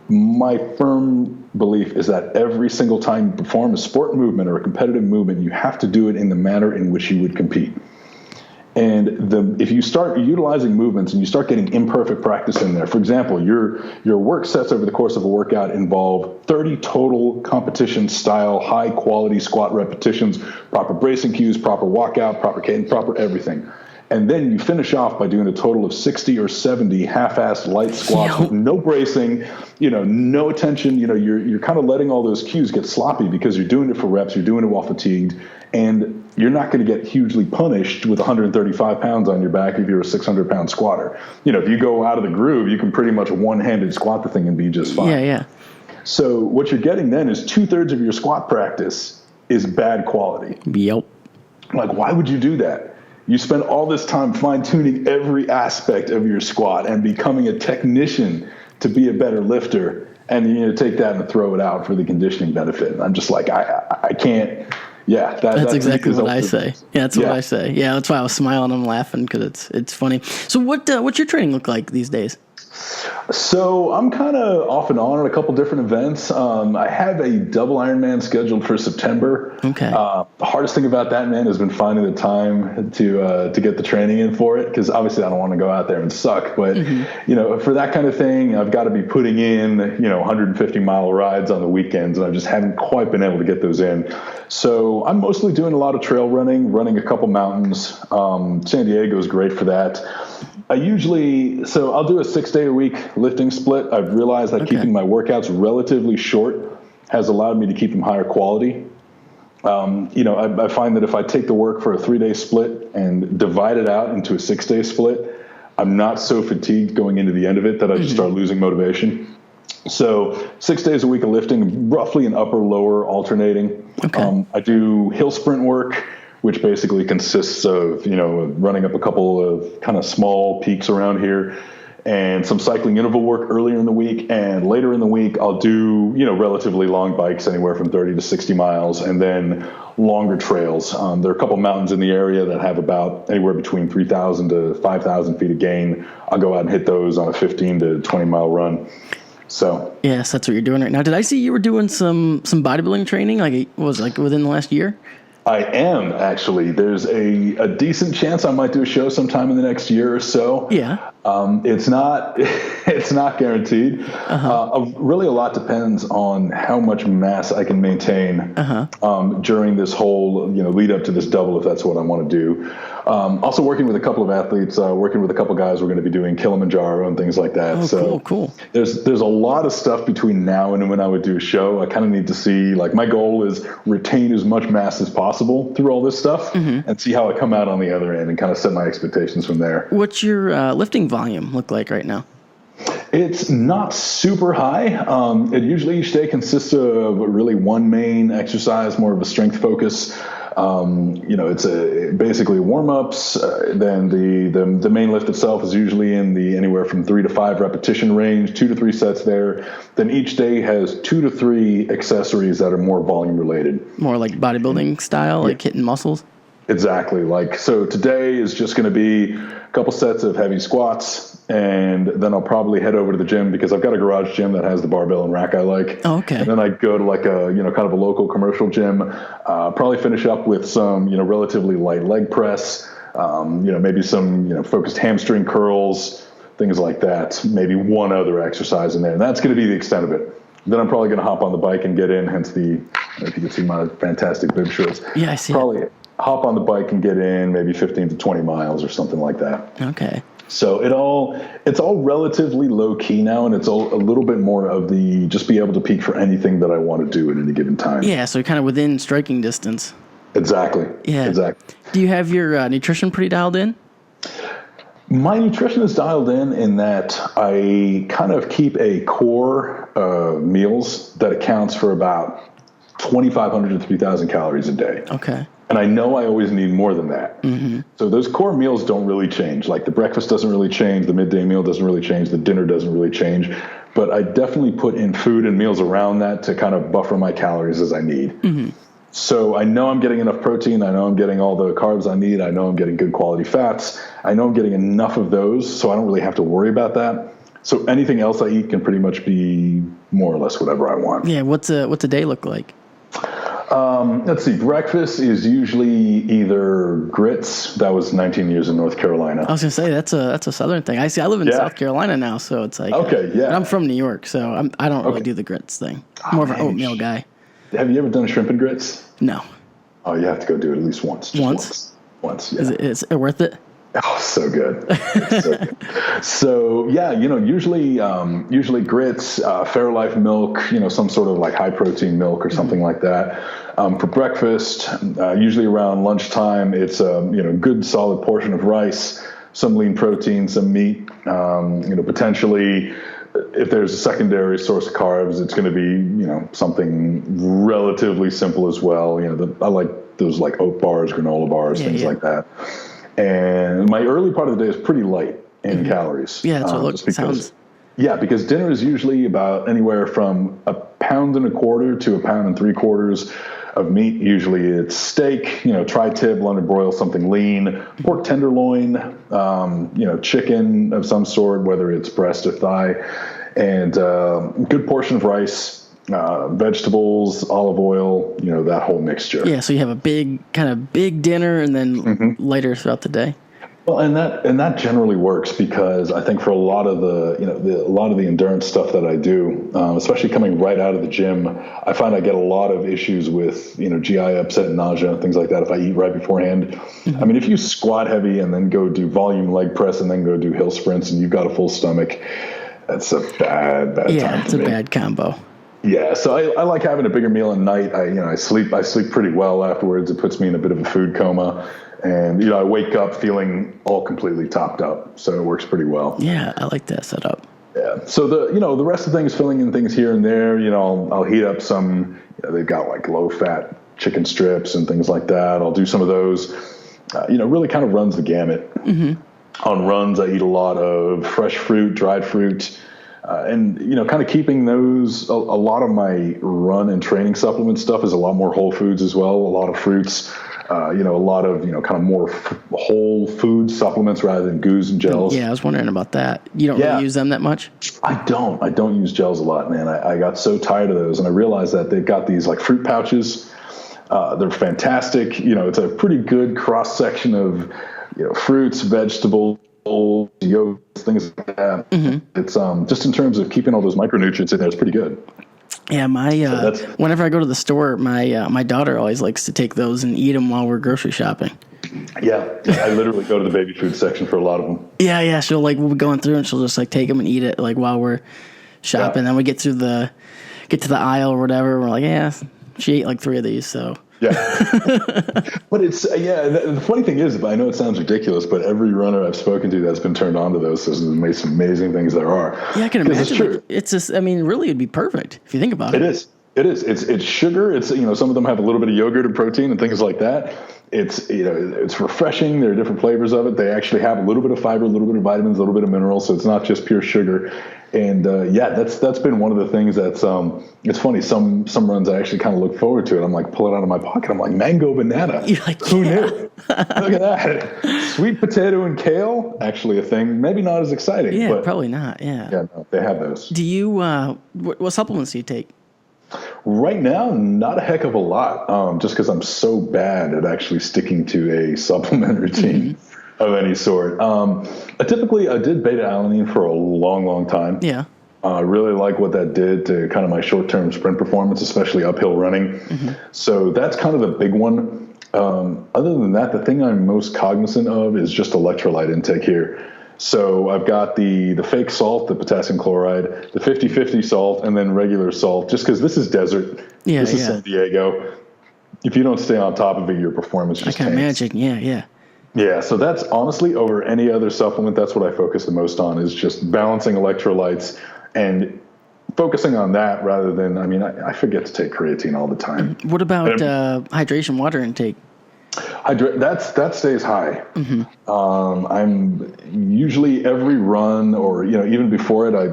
Speaker 2: my firm belief is that every single time you perform a sport movement or a competitive movement, you have to do it in the manner in which you would compete. And if you start utilizing movements and you start getting imperfect practice in there, for example, your work sets over the course of a workout involve 30 total competition style, high quality squat repetitions, proper bracing cues, proper walkout, proper cadence, proper everything. And then you finish off by doing a total of 60 or 70 half-assed light squats with no bracing, no attention. You're kind of letting all those cues get sloppy because you're doing it for reps, you're doing it while fatigued, and you're not going to get hugely punished with 135 pounds on your back if you're a 600-pound squatter. If you go out of the groove, you can pretty much one-handed squat the thing and be just fine.
Speaker 1: Yeah.
Speaker 2: So what you're getting then is 2/3 of your squat practice is bad quality.
Speaker 1: Yep.
Speaker 2: Like, why would you do that? You spend all this time fine-tuning every aspect of your squat and becoming a technician to be a better lifter, and you take that and throw it out for the conditioning benefit. I'm just like, I can't. Yeah,
Speaker 1: that's exactly what I say. Yeah, that's what I say. Yeah, that's why I was smiling and laughing because it's funny. So what's your training look like these days?
Speaker 2: So I'm kind of off and on a couple different events. I have a double Ironman scheduled for September.
Speaker 1: Okay.
Speaker 2: The hardest thing about that, man, has been finding the time to get the training in for it, because obviously I don't want to go out there and suck. But for that kind of thing, I've got to be putting in 150-mile rides on the weekends, and I just haven't quite been able to get those in. So I'm mostly doing a lot of trail running a couple mountains. San Diego is great for that. I'll do a 6-day-a-week lifting split. I've realized that keeping my workouts relatively short has allowed me to keep them higher quality. I find that if I take the work for a 3-day split and divide it out into a 6-day split, I'm not so fatigued going into the end of it that I just start losing motivation. So 6 days a week of lifting, roughly an upper, lower alternating.
Speaker 1: Okay.
Speaker 2: I do hill sprint work, which basically consists of, running up a couple of kind of small peaks around here, and some cycling interval work earlier in the week. And later in the week, I'll do, relatively long bikes, anywhere from 30 to 60 miles, and then longer trails. There are a couple mountains in the area that have about anywhere between 3,000 to 5,000 feet of gain. I'll go out and hit those on a 15 to 20 mile run. So
Speaker 1: yes, that's what you're doing right now. Did I see you were doing some bodybuilding training? Within the last year?
Speaker 2: I am, actually. There's a decent chance I might do a show sometime in the next year or so.
Speaker 1: Yeah.
Speaker 2: It's not guaranteed. Really, a lot depends on how much mass I can maintain during this whole lead up to this double, if that's what I want to do. Also working with a couple of athletes, working with a couple guys. We're going to be doing Kilimanjaro and things like that.
Speaker 1: Oh,
Speaker 2: so
Speaker 1: cool.
Speaker 2: There's a lot of stuff between now and when I would do a show. I kind of need to see, my goal is retain as much mass as possible through all this stuff and see how I come out on the other end and kind of set my expectations from there.
Speaker 1: What's your lifting volume look like right now?
Speaker 2: It's not super high. It usually each day consists of really one main exercise, more of a strength focus. It's basically warm-ups. Then the main lift itself is usually in the anywhere from 3 to 5 repetition range, 2 to 3 sets there. Then each day has 2 to 3 accessories that are more volume related.
Speaker 1: More like bodybuilding style, like hitting muscles?
Speaker 2: Exactly. So today is just going to be a couple sets of heavy squats, and then I'll probably head over to the gym because I've got a garage gym that has the barbell and rack I like.
Speaker 1: Oh, okay.
Speaker 2: And then I go to kind of a local commercial gym, probably finish up with some, relatively light leg press, maybe some, focused hamstring curls, things like that. Maybe one other exercise in there. And that's going to be the extent of it. Then I'm probably going to hop on the bike and get in, hence if you can see my fantastic bib shorts.
Speaker 1: Yeah, I see.
Speaker 2: Probably hop on the bike and get in maybe 15 to 20 miles or something like that.
Speaker 1: Okay.
Speaker 2: So it's all relatively low key now, and it's all a little bit more of the just be able to peak for anything that I want to do at any given time.
Speaker 1: Yeah, so you're kind of within striking distance.
Speaker 2: Exactly.
Speaker 1: Yeah.
Speaker 2: Exactly.
Speaker 1: Do you have your nutrition pretty dialed in?
Speaker 2: My nutrition is dialed in that I kind of keep a core meals that accounts for about 2,500 to 3,000 calories a day.
Speaker 1: Okay.
Speaker 2: And I know I always need more than that. Mm-hmm. So those core meals don't really change. Like the breakfast doesn't really change. The midday meal doesn't really change. The dinner doesn't really change. But I definitely put in food and meals around that to kind of buffer my calories as I need. Mm-hmm. So I know I'm getting enough protein. I know I'm getting all the carbs I need. I know I'm getting good quality fats. I know I'm getting enough of those, so I don't really have to worry about that. So anything else I eat can pretty much be more or less whatever I want.
Speaker 1: Yeah, what's a day look like?
Speaker 2: Let's see. Breakfast is usually either grits. That was 19 years in North Carolina.
Speaker 1: I was gonna say that's a southern thing. I live in South Carolina now, so it's like
Speaker 2: okay, yeah.
Speaker 1: And I'm from New York, so I don't really do the grits thing. I'm more of an oatmeal guy.
Speaker 2: Have you ever done shrimp and grits?
Speaker 1: No.
Speaker 2: Oh, you have to go do it at least once. Once. Yeah.
Speaker 1: Is it worth it?
Speaker 2: Oh, so good. It's so good. So yeah, usually grits, Fairlife milk, some sort of like high protein milk or something like that. For breakfast, usually around lunchtime, it's a good solid portion of rice, some lean protein, some meat. Potentially, if there's a secondary source of carbs, it's going to be something relatively simple as well. I like those like oat bars, granola bars, things like that. And my early part of the day is pretty light in calories.
Speaker 1: Yeah, that's what sounds.
Speaker 2: Yeah, because dinner is usually about anywhere from 1.25 pounds to 1.75 pounds of meat. Usually it's steak, tri-tip, London broil, something lean, pork tenderloin, chicken of some sort, whether it's breast or thigh, and a good portion of rice. Vegetables, olive oil, that whole mixture.
Speaker 1: Yeah, so you have a big dinner and then later throughout the day.
Speaker 2: Well, and that generally works because I think for a lot of the endurance stuff that I do, especially coming right out of the gym, I find I get a lot of issues with GI upset and nausea and things like that if I eat right beforehand. I mean, if you squat heavy and then go do volume leg press and then go do hill sprints and you've got a full stomach, that's a bad time.
Speaker 1: Yeah, it's a bad combo.
Speaker 2: Yeah, so I like having a bigger meal at night. I sleep pretty well afterwards. It puts me in a bit of a food coma, and I wake up feeling all completely topped up. So it works pretty well.
Speaker 1: Yeah, I like that setup.
Speaker 2: Yeah. So the rest of things, filling in things here and there. I'll heat up some. They've got like low fat chicken strips and things like that. I'll do some of those. Really kind of runs the gamut. Mm-hmm. On runs, I eat a lot of fresh fruit, dried fruit. And kind of keeping those, a lot of my run and training supplement stuff is a lot more whole foods as well. A lot of fruits, a lot of, kind of more whole food supplements rather than goos and gels.
Speaker 1: Yeah, I was wondering about that. You don't really use them that much? I
Speaker 2: don't use gels a lot, man. I got so tired of those, and I realized that they've got these like fruit pouches. They're fantastic. It's a pretty good cross section of, fruits, vegetables, yolks, things like that. Mm-hmm. It's just in terms of keeping all those micronutrients in there, it's pretty good.
Speaker 1: Yeah, whenever I go to the store, my daughter always likes to take those and eat them while we're grocery shopping.
Speaker 2: Yeah, I literally go to the baby food section for a lot of them.
Speaker 1: Yeah, we'll be going through and she'll just like take them and eat it like while we're shopping. Yeah. Then we get to the aisle or whatever. And we're like, yeah, she ate like 3 of these, so.
Speaker 2: Yeah. But it's, the funny thing is, I know it sounds ridiculous, but every runner I've spoken to that's been turned on to those says there's some amazing things there are.
Speaker 1: Yeah, I can imagine. It's true. It's just, really it'd be perfect if you think about it.
Speaker 2: It is. It's sugar. It's, some of them have a little bit of yogurt and protein and things like that. It's, it's refreshing. There are different flavors of it. They actually have a little bit of fiber, a little bit of vitamins, a little bit of minerals. So it's not just pure sugar. And that's been one of the things that's it's funny. Some runs I actually kind of look forward to it. I'm like, pull it out of my pocket. I'm like, mango banana.
Speaker 1: You're like,
Speaker 2: who knew? Look at that. Sweet potato and kale, actually a thing. Maybe not as exciting.
Speaker 1: Yeah,
Speaker 2: but
Speaker 1: probably not. Yeah.
Speaker 2: Yeah, no, they have those.
Speaker 1: Do you? What supplements do you take?
Speaker 2: Right now, not a heck of a lot. Just because I'm so bad at actually sticking to a supplement routine. Mm-hmm. Of any sort. I did beta-alanine for a long, long time.
Speaker 1: Yeah.
Speaker 2: I really like what that did to kind of my short-term sprint performance, especially uphill running. Mm-hmm. So that's kind of the big one. Other than that, the thing I'm most cognizant of is just electrolyte intake here. So I've got the fake salt, the potassium chloride, the 50-50 salt, and then regular salt, just because this is desert.
Speaker 1: Yeah,
Speaker 2: this is San Diego. If you don't stay on top of it, your performance just
Speaker 1: tanks.
Speaker 2: Imagine,
Speaker 1: yeah.
Speaker 2: Yeah, so that's honestly over any other supplement, that's what I focus the most on, is just balancing electrolytes and focusing on that rather than, I forget to take creatine all the time.
Speaker 1: What about hydration, water intake?
Speaker 2: That stays high.
Speaker 1: Mm-hmm.
Speaker 2: I'm usually every run or, even before it, I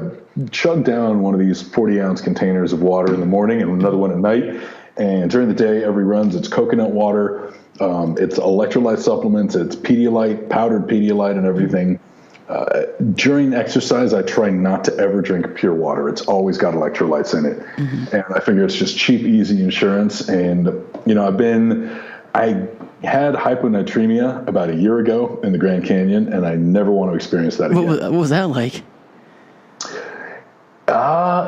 Speaker 2: chug down one of these 40-ounce containers of water in the morning and another one at night. And during the day, every runs, it's coconut water, it's electrolyte supplements, it's Pedialyte, powdered Pedialyte and everything. During exercise, I try not to ever drink pure water. It's always got electrolytes in it. And I figure it's just cheap, easy insurance. And, I had hyponatremia about a year ago in the Grand Canyon, and I never want to experience that again.
Speaker 1: What was that like?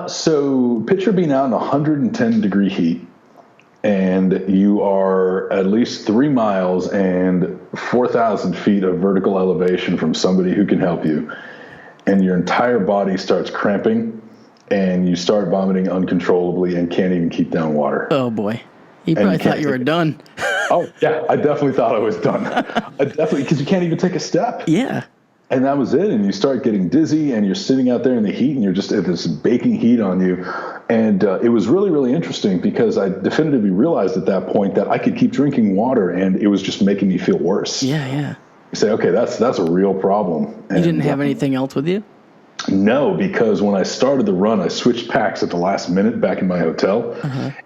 Speaker 2: So picture being out in 110 degree heat, and you are at least 3 miles and 4,000 feet of vertical elevation from somebody who can help you. And your entire body starts cramping, and you start vomiting uncontrollably and can't even keep down water.
Speaker 1: Oh, boy. You probably thought you were done.
Speaker 2: Oh, yeah. I definitely thought I was done. Because you can't even take a step.
Speaker 1: Yeah.
Speaker 2: And that was it. And you start getting dizzy, and you're sitting out there in the heat, and you're just at this baking heat on you. And it was really, really interesting because I definitively realized at that point that I could keep drinking water, and it was just making me feel worse.
Speaker 1: Yeah, yeah.
Speaker 2: You say, okay, that's a real problem. And
Speaker 1: you didn't have anything else with you?
Speaker 2: No, because when I started the run, I switched packs at the last minute back in my hotel.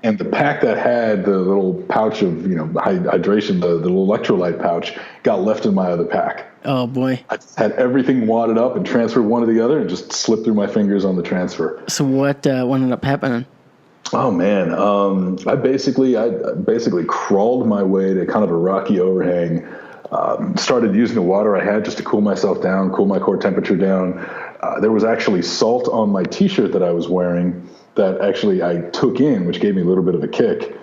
Speaker 2: And the pack that had the little pouch of, hydration, the little electrolyte pouch, got left in my other pack.
Speaker 1: Oh, boy.
Speaker 2: I just had everything wadded up and transferred one to the other and just slipped through my fingers on the transfer.
Speaker 1: So what ended up happening?
Speaker 2: Oh, man. I basically crawled my way to kind of a rocky overhang, started using the water I had just to cool myself down, cool my core temperature down. There was actually salt on my T-shirt that I was wearing that actually I took in, which gave me a little bit of a kick.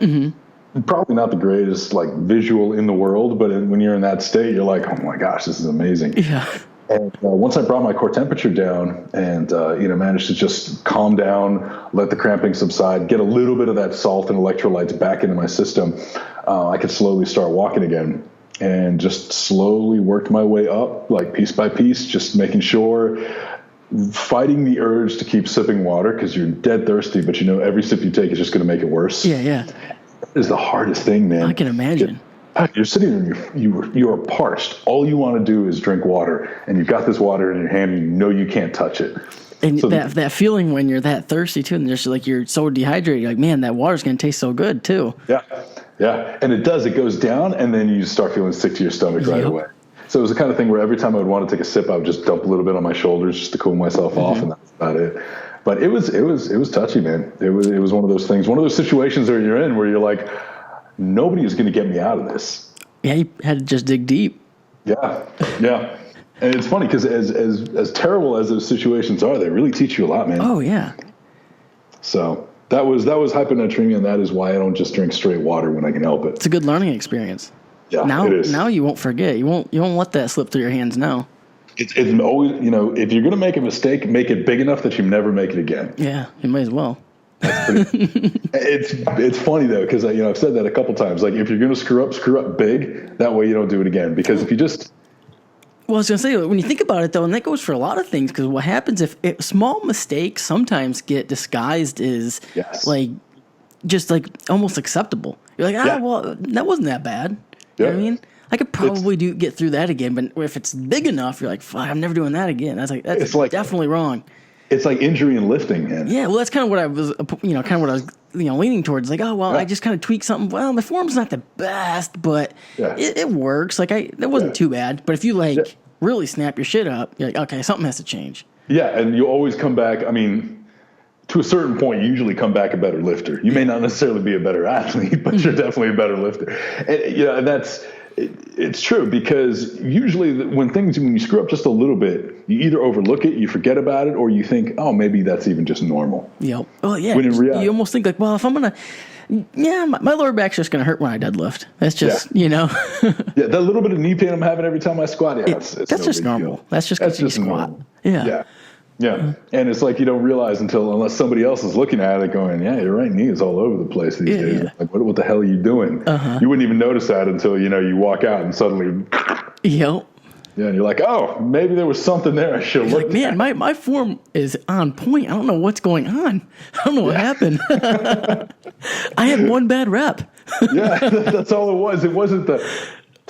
Speaker 2: Probably not the greatest visual in the world, but when you're in that state, you're like, oh my gosh, this is amazing.
Speaker 1: Yeah.
Speaker 2: And once I brought my core temperature down and managed to just calm down, let the cramping subside, get a little bit of that salt and electrolytes back into my system, I could slowly start walking again. And just slowly worked my way up, piece by piece, just making sure, fighting the urge to keep sipping water because you're dead thirsty, but every sip you take is just going to make it worse.
Speaker 1: Yeah, yeah.
Speaker 2: That is the hardest thing, man.
Speaker 1: I can imagine.
Speaker 2: You're sitting there and you are parched. All you want to do is drink water, and you've got this water in your hand, and you can't touch it.
Speaker 1: And so that feeling when you're that thirsty too, and just you're so dehydrated, you're like, man, that water's going to taste so good too.
Speaker 2: Yeah, yeah, and it does. It goes down, and then you start feeling sick to your stomach right away. So it was the kind of thing where every time I would want to take a sip, I would just dump a little bit on my shoulders just to cool myself off, and that's about it. But it was touchy, man. It was one of those things, one of those situations where you're in where you're like, nobody is going to get me out of this.
Speaker 1: Yeah, you had to just dig deep.
Speaker 2: Yeah, yeah. And it's funny because as terrible as those situations are, they really teach you a lot, man.
Speaker 1: Oh yeah.
Speaker 2: So that was hyponatremia, and that is why I don't just drink straight water when I can help it.
Speaker 1: It's a good learning experience.
Speaker 2: Yeah,
Speaker 1: now,
Speaker 2: it is.
Speaker 1: Now you won't forget. You won't let that slip through your hands now.
Speaker 2: It's always, if you're going to make a mistake, make it big enough that you never make it again.
Speaker 1: Yeah, you might as well.
Speaker 2: That's pretty, it's funny though, because I've said that a couple times. If you're going to screw up big. That way you don't do it again. Because if you just
Speaker 1: Well, I was going to say, when you think about it, though, and that goes for a lot of things, because what happens if small mistakes sometimes get disguised as, just almost acceptable. You're like, well, that wasn't that bad. You know what I mean? I could probably get through that again, but if it's big enough, you're like, fuck, I'm never doing that again. That's definitely wrong.
Speaker 2: It's like injury and lifting, man.
Speaker 1: Yeah, well, that's kind of what I was, leaning towards. I just kind of tweaked something. Well, my form's not the best, but it works. That wasn't too bad. But if you really snap your shit up, you're like, okay, something has to change.
Speaker 2: Yeah, and you always come back. To a certain point, you usually come back a better lifter. You may not necessarily be a better athlete, but you're definitely a better lifter. And it's true, because usually when you screw up just a little bit, you either overlook it, you forget about it, or you think, oh, maybe that's even just normal.
Speaker 1: Yep. Oh, yeah. When in reality, you almost think well, if I'm going to, my lower back's just going to hurt when I deadlift. That's just,
Speaker 2: Yeah, that little bit of knee pain I'm having every time I squat,
Speaker 1: that's just normal. Deal. That's just because you squat.
Speaker 2: Normal. Yeah. And it's you don't realize unless somebody else is looking at it going, yeah, your right knee is all over the place these days. Yeah. What the hell are you doing? You wouldn't even notice that until, you walk out and suddenly.
Speaker 1: Yep.
Speaker 2: Yeah, and you're like, oh, maybe there was something there I should look at.
Speaker 1: Man, my form is on point. I don't know what's going on. I don't know what happened. I had one bad rep.
Speaker 2: Yeah, that's all it was. It wasn't the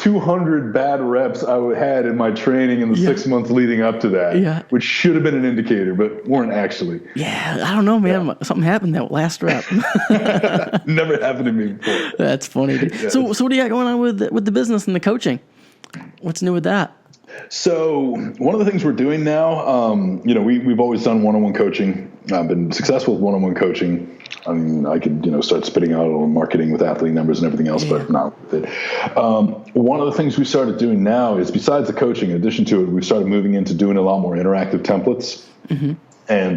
Speaker 2: 200 bad reps I had in my training in the 6 months leading up to that, which should have been an indicator, but weren't actually.
Speaker 1: Yeah, I don't know, man. Yeah. Something happened that last rep.
Speaker 2: Never happened to me before.
Speaker 1: That's funny. Yeah. So what do you got going on with the business and the coaching? What's new with that?
Speaker 2: So one of the things we're doing now, we've always done one-on-one coaching. I've been successful with one-on-one coaching. I mean, I could, start spitting out on marketing with athlete numbers and everything else, but not with it. One of the things we started doing now is, besides the coaching, in addition to it, we started moving into doing a lot more interactive templates. Mm-hmm. And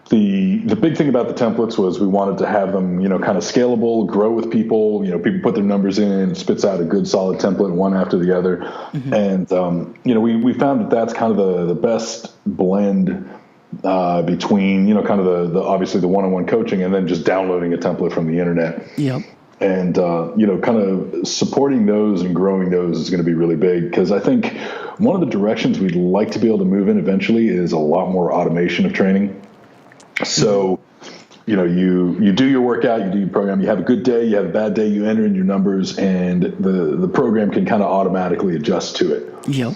Speaker 2: the big thing about the templates was we wanted to have them, kind of scalable, grow with people. People put their numbers in, it spits out a good solid template one after the other. Mm-hmm. And, we found that that's kind of the best blend between, kind of the obviously the one-on-one coaching and then just downloading a template from the internet.
Speaker 1: Yep.
Speaker 2: And, kind of supporting those and growing those is going to be really big, because I think one of the directions we'd like to be able to move in eventually is a lot more automation of training. So, you do your workout, you do your program, you have a good day, you have a bad day, you enter in your numbers, and the program can kind of automatically adjust to it.
Speaker 1: Yep.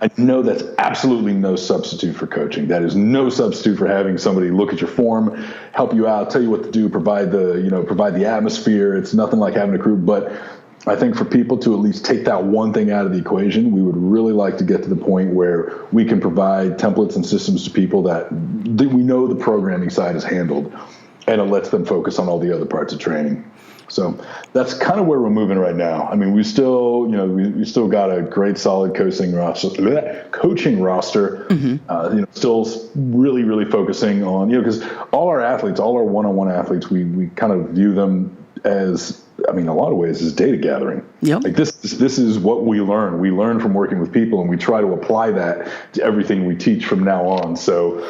Speaker 2: I know that's absolutely no substitute for coaching. That is no substitute for having somebody look at your form, help you out, tell you what to do, provide the atmosphere. It's nothing like having a crew. But I think for people to at least take that one thing out of the equation, we would really like to get to the point where we can provide templates and systems to people that we know the programming side is handled, and it lets them focus on all the other parts of training. So that's kind of where we're moving right now. I mean, we still, we still got a great solid coaching roster, mm-hmm. Still really, really focusing on, because all our athletes, all our one-on-one athletes, we kind of view them as, a lot of ways, as data gathering.
Speaker 1: Yep.
Speaker 2: Like this is what we learn. We learn from working with people, and we try to apply that to everything we teach from now on. So,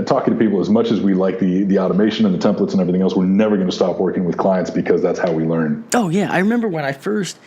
Speaker 2: talking to people, as much as we like the automation and the templates and everything else, we're never going to stop working with clients, because that's how we learn.
Speaker 1: Oh yeah. I remember when I first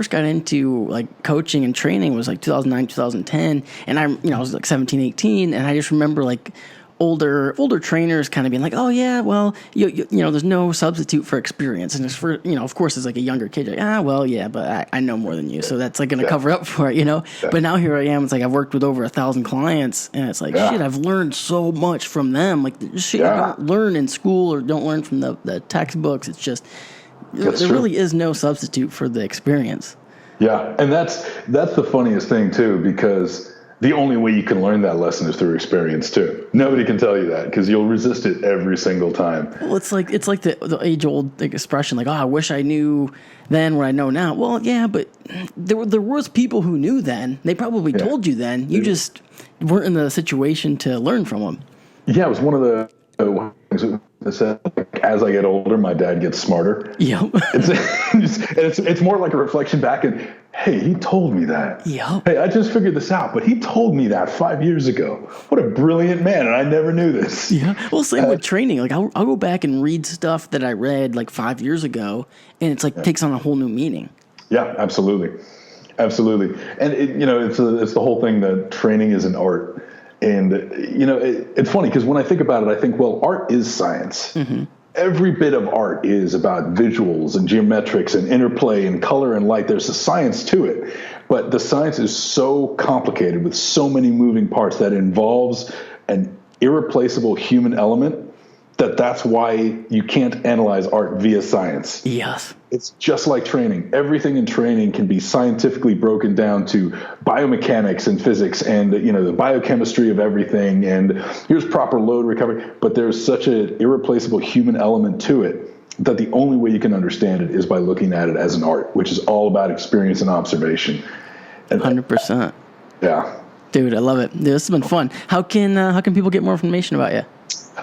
Speaker 1: got into like coaching and training was like 2009, 2010. And I was like 17, 18. And I just remember like older trainers kind of being like, oh yeah, well, there's no substitute for experience. And it's for, of course, as like a younger kid, you're like, well, yeah, but I know more than you. So that's like going to cover up for it, Yeah. But now here I am. It's like I've worked with over 1,000 clients, and it's like, shit, I've learned so much from them. Like shit you don't learn in school or don't learn from the textbooks. It's just, there really is no substitute for the experience.
Speaker 2: Yeah. And that's the funniest thing too, because the only way you can learn that lesson is through experience too. Nobody can tell you that, because you'll resist it every single time.
Speaker 1: Well, it's like the age-old expression, like, I wish I knew then what I know now. Well, yeah, but there was people who knew then. They probably told you then. You just weren't in the situation to learn from them. Yeah,
Speaker 2: it was one of the things that said, as I get older, my dad gets smarter.
Speaker 1: Yep.
Speaker 2: It's more like a reflection back and, hey, he told me that.
Speaker 1: Yep.
Speaker 2: Hey, I just figured this out, but he told me that 5 years ago. What a brilliant man, and I never knew this.
Speaker 1: Yeah. Well, same with training. Like I'll go back and read stuff that I read like 5 years ago, and it's like takes on a whole new meaning.
Speaker 2: Yeah, absolutely. Absolutely. And it's the whole thing that training is an art. And, it's funny, because when I think about it, I think, well, art is science. Mm-hmm. Every bit of art is about visuals and geometrics and interplay and color and light. There's a science to it. But the science is so complicated with so many moving parts that involves an irreplaceable human element that's why you can't analyze art via science.
Speaker 1: Yes.
Speaker 2: It's just like training. Everything in training can be scientifically broken down to biomechanics and physics and, the biochemistry of everything. And here's proper load recovery. But there's such an irreplaceable human element to it that the only way you can understand it is by looking at it as an art, which is all about experience and observation.
Speaker 1: 100%.
Speaker 2: Yeah.
Speaker 1: Dude, I love it. Dude, this has been fun. How can people get more information about you?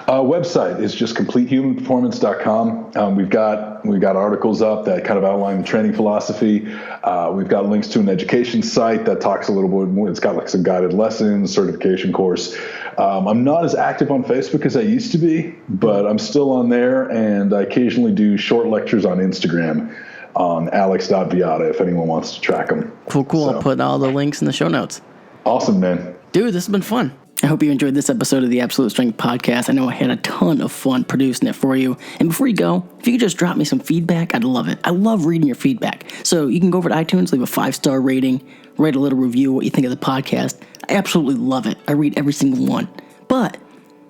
Speaker 2: Website is just CompleteHumanPerformance.com. We've got articles up that kind of outline the training philosophy. We've got links to an education site that talks a little bit more. It's got like some guided lessons, certification course. I'm not as active on Facebook as I used to be, but I'm still on there, and I occasionally do short lectures on Instagram on alex.viada if anyone wants to track them.
Speaker 1: Cool. So, I'll put all the links in the show notes.
Speaker 2: Awesome, man.
Speaker 1: Dude, this has been fun. I hope you enjoyed this episode of the Absolute Strength Podcast. I know I had a ton of fun producing it for you. And before you go, if you could just drop me some feedback, I'd love it. I love reading your feedback. So you can go over to iTunes, leave a 5-star rating, write a little review, what you think of the podcast. I absolutely love it. I read every single one. But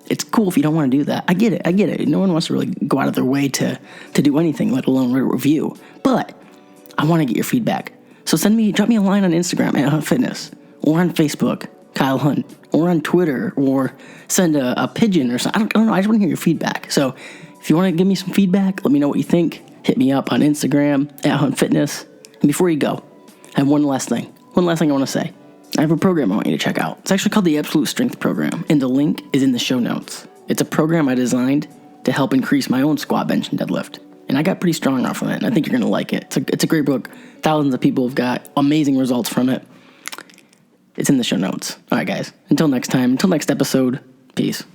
Speaker 1: it's cool if you don't want to do that. I get it. No one wants to really go out of their way to do anything, let alone write a review. But I want to get your feedback. So drop me a line on Instagram at Hunt Fitness, or on Facebook, Kyle Hunt, or on Twitter, or send a pigeon or something. I don't know. I just want to hear your feedback. So if you want to give me some feedback, let me know what you think. Hit me up on Instagram at Hunt Fitness. And before you go, I have one last thing I want to say. I have a program I want you to check out. It's actually called the Absolute Strength Program, and the link is in the show notes. It's a program I designed to help increase my own squat, bench, and deadlift. And I got pretty strong off of it, and I think you're going to like it. It's a great book. Thousands of people have got amazing results from it. It's in the show notes. All right, guys. Until next time, until next episode, peace.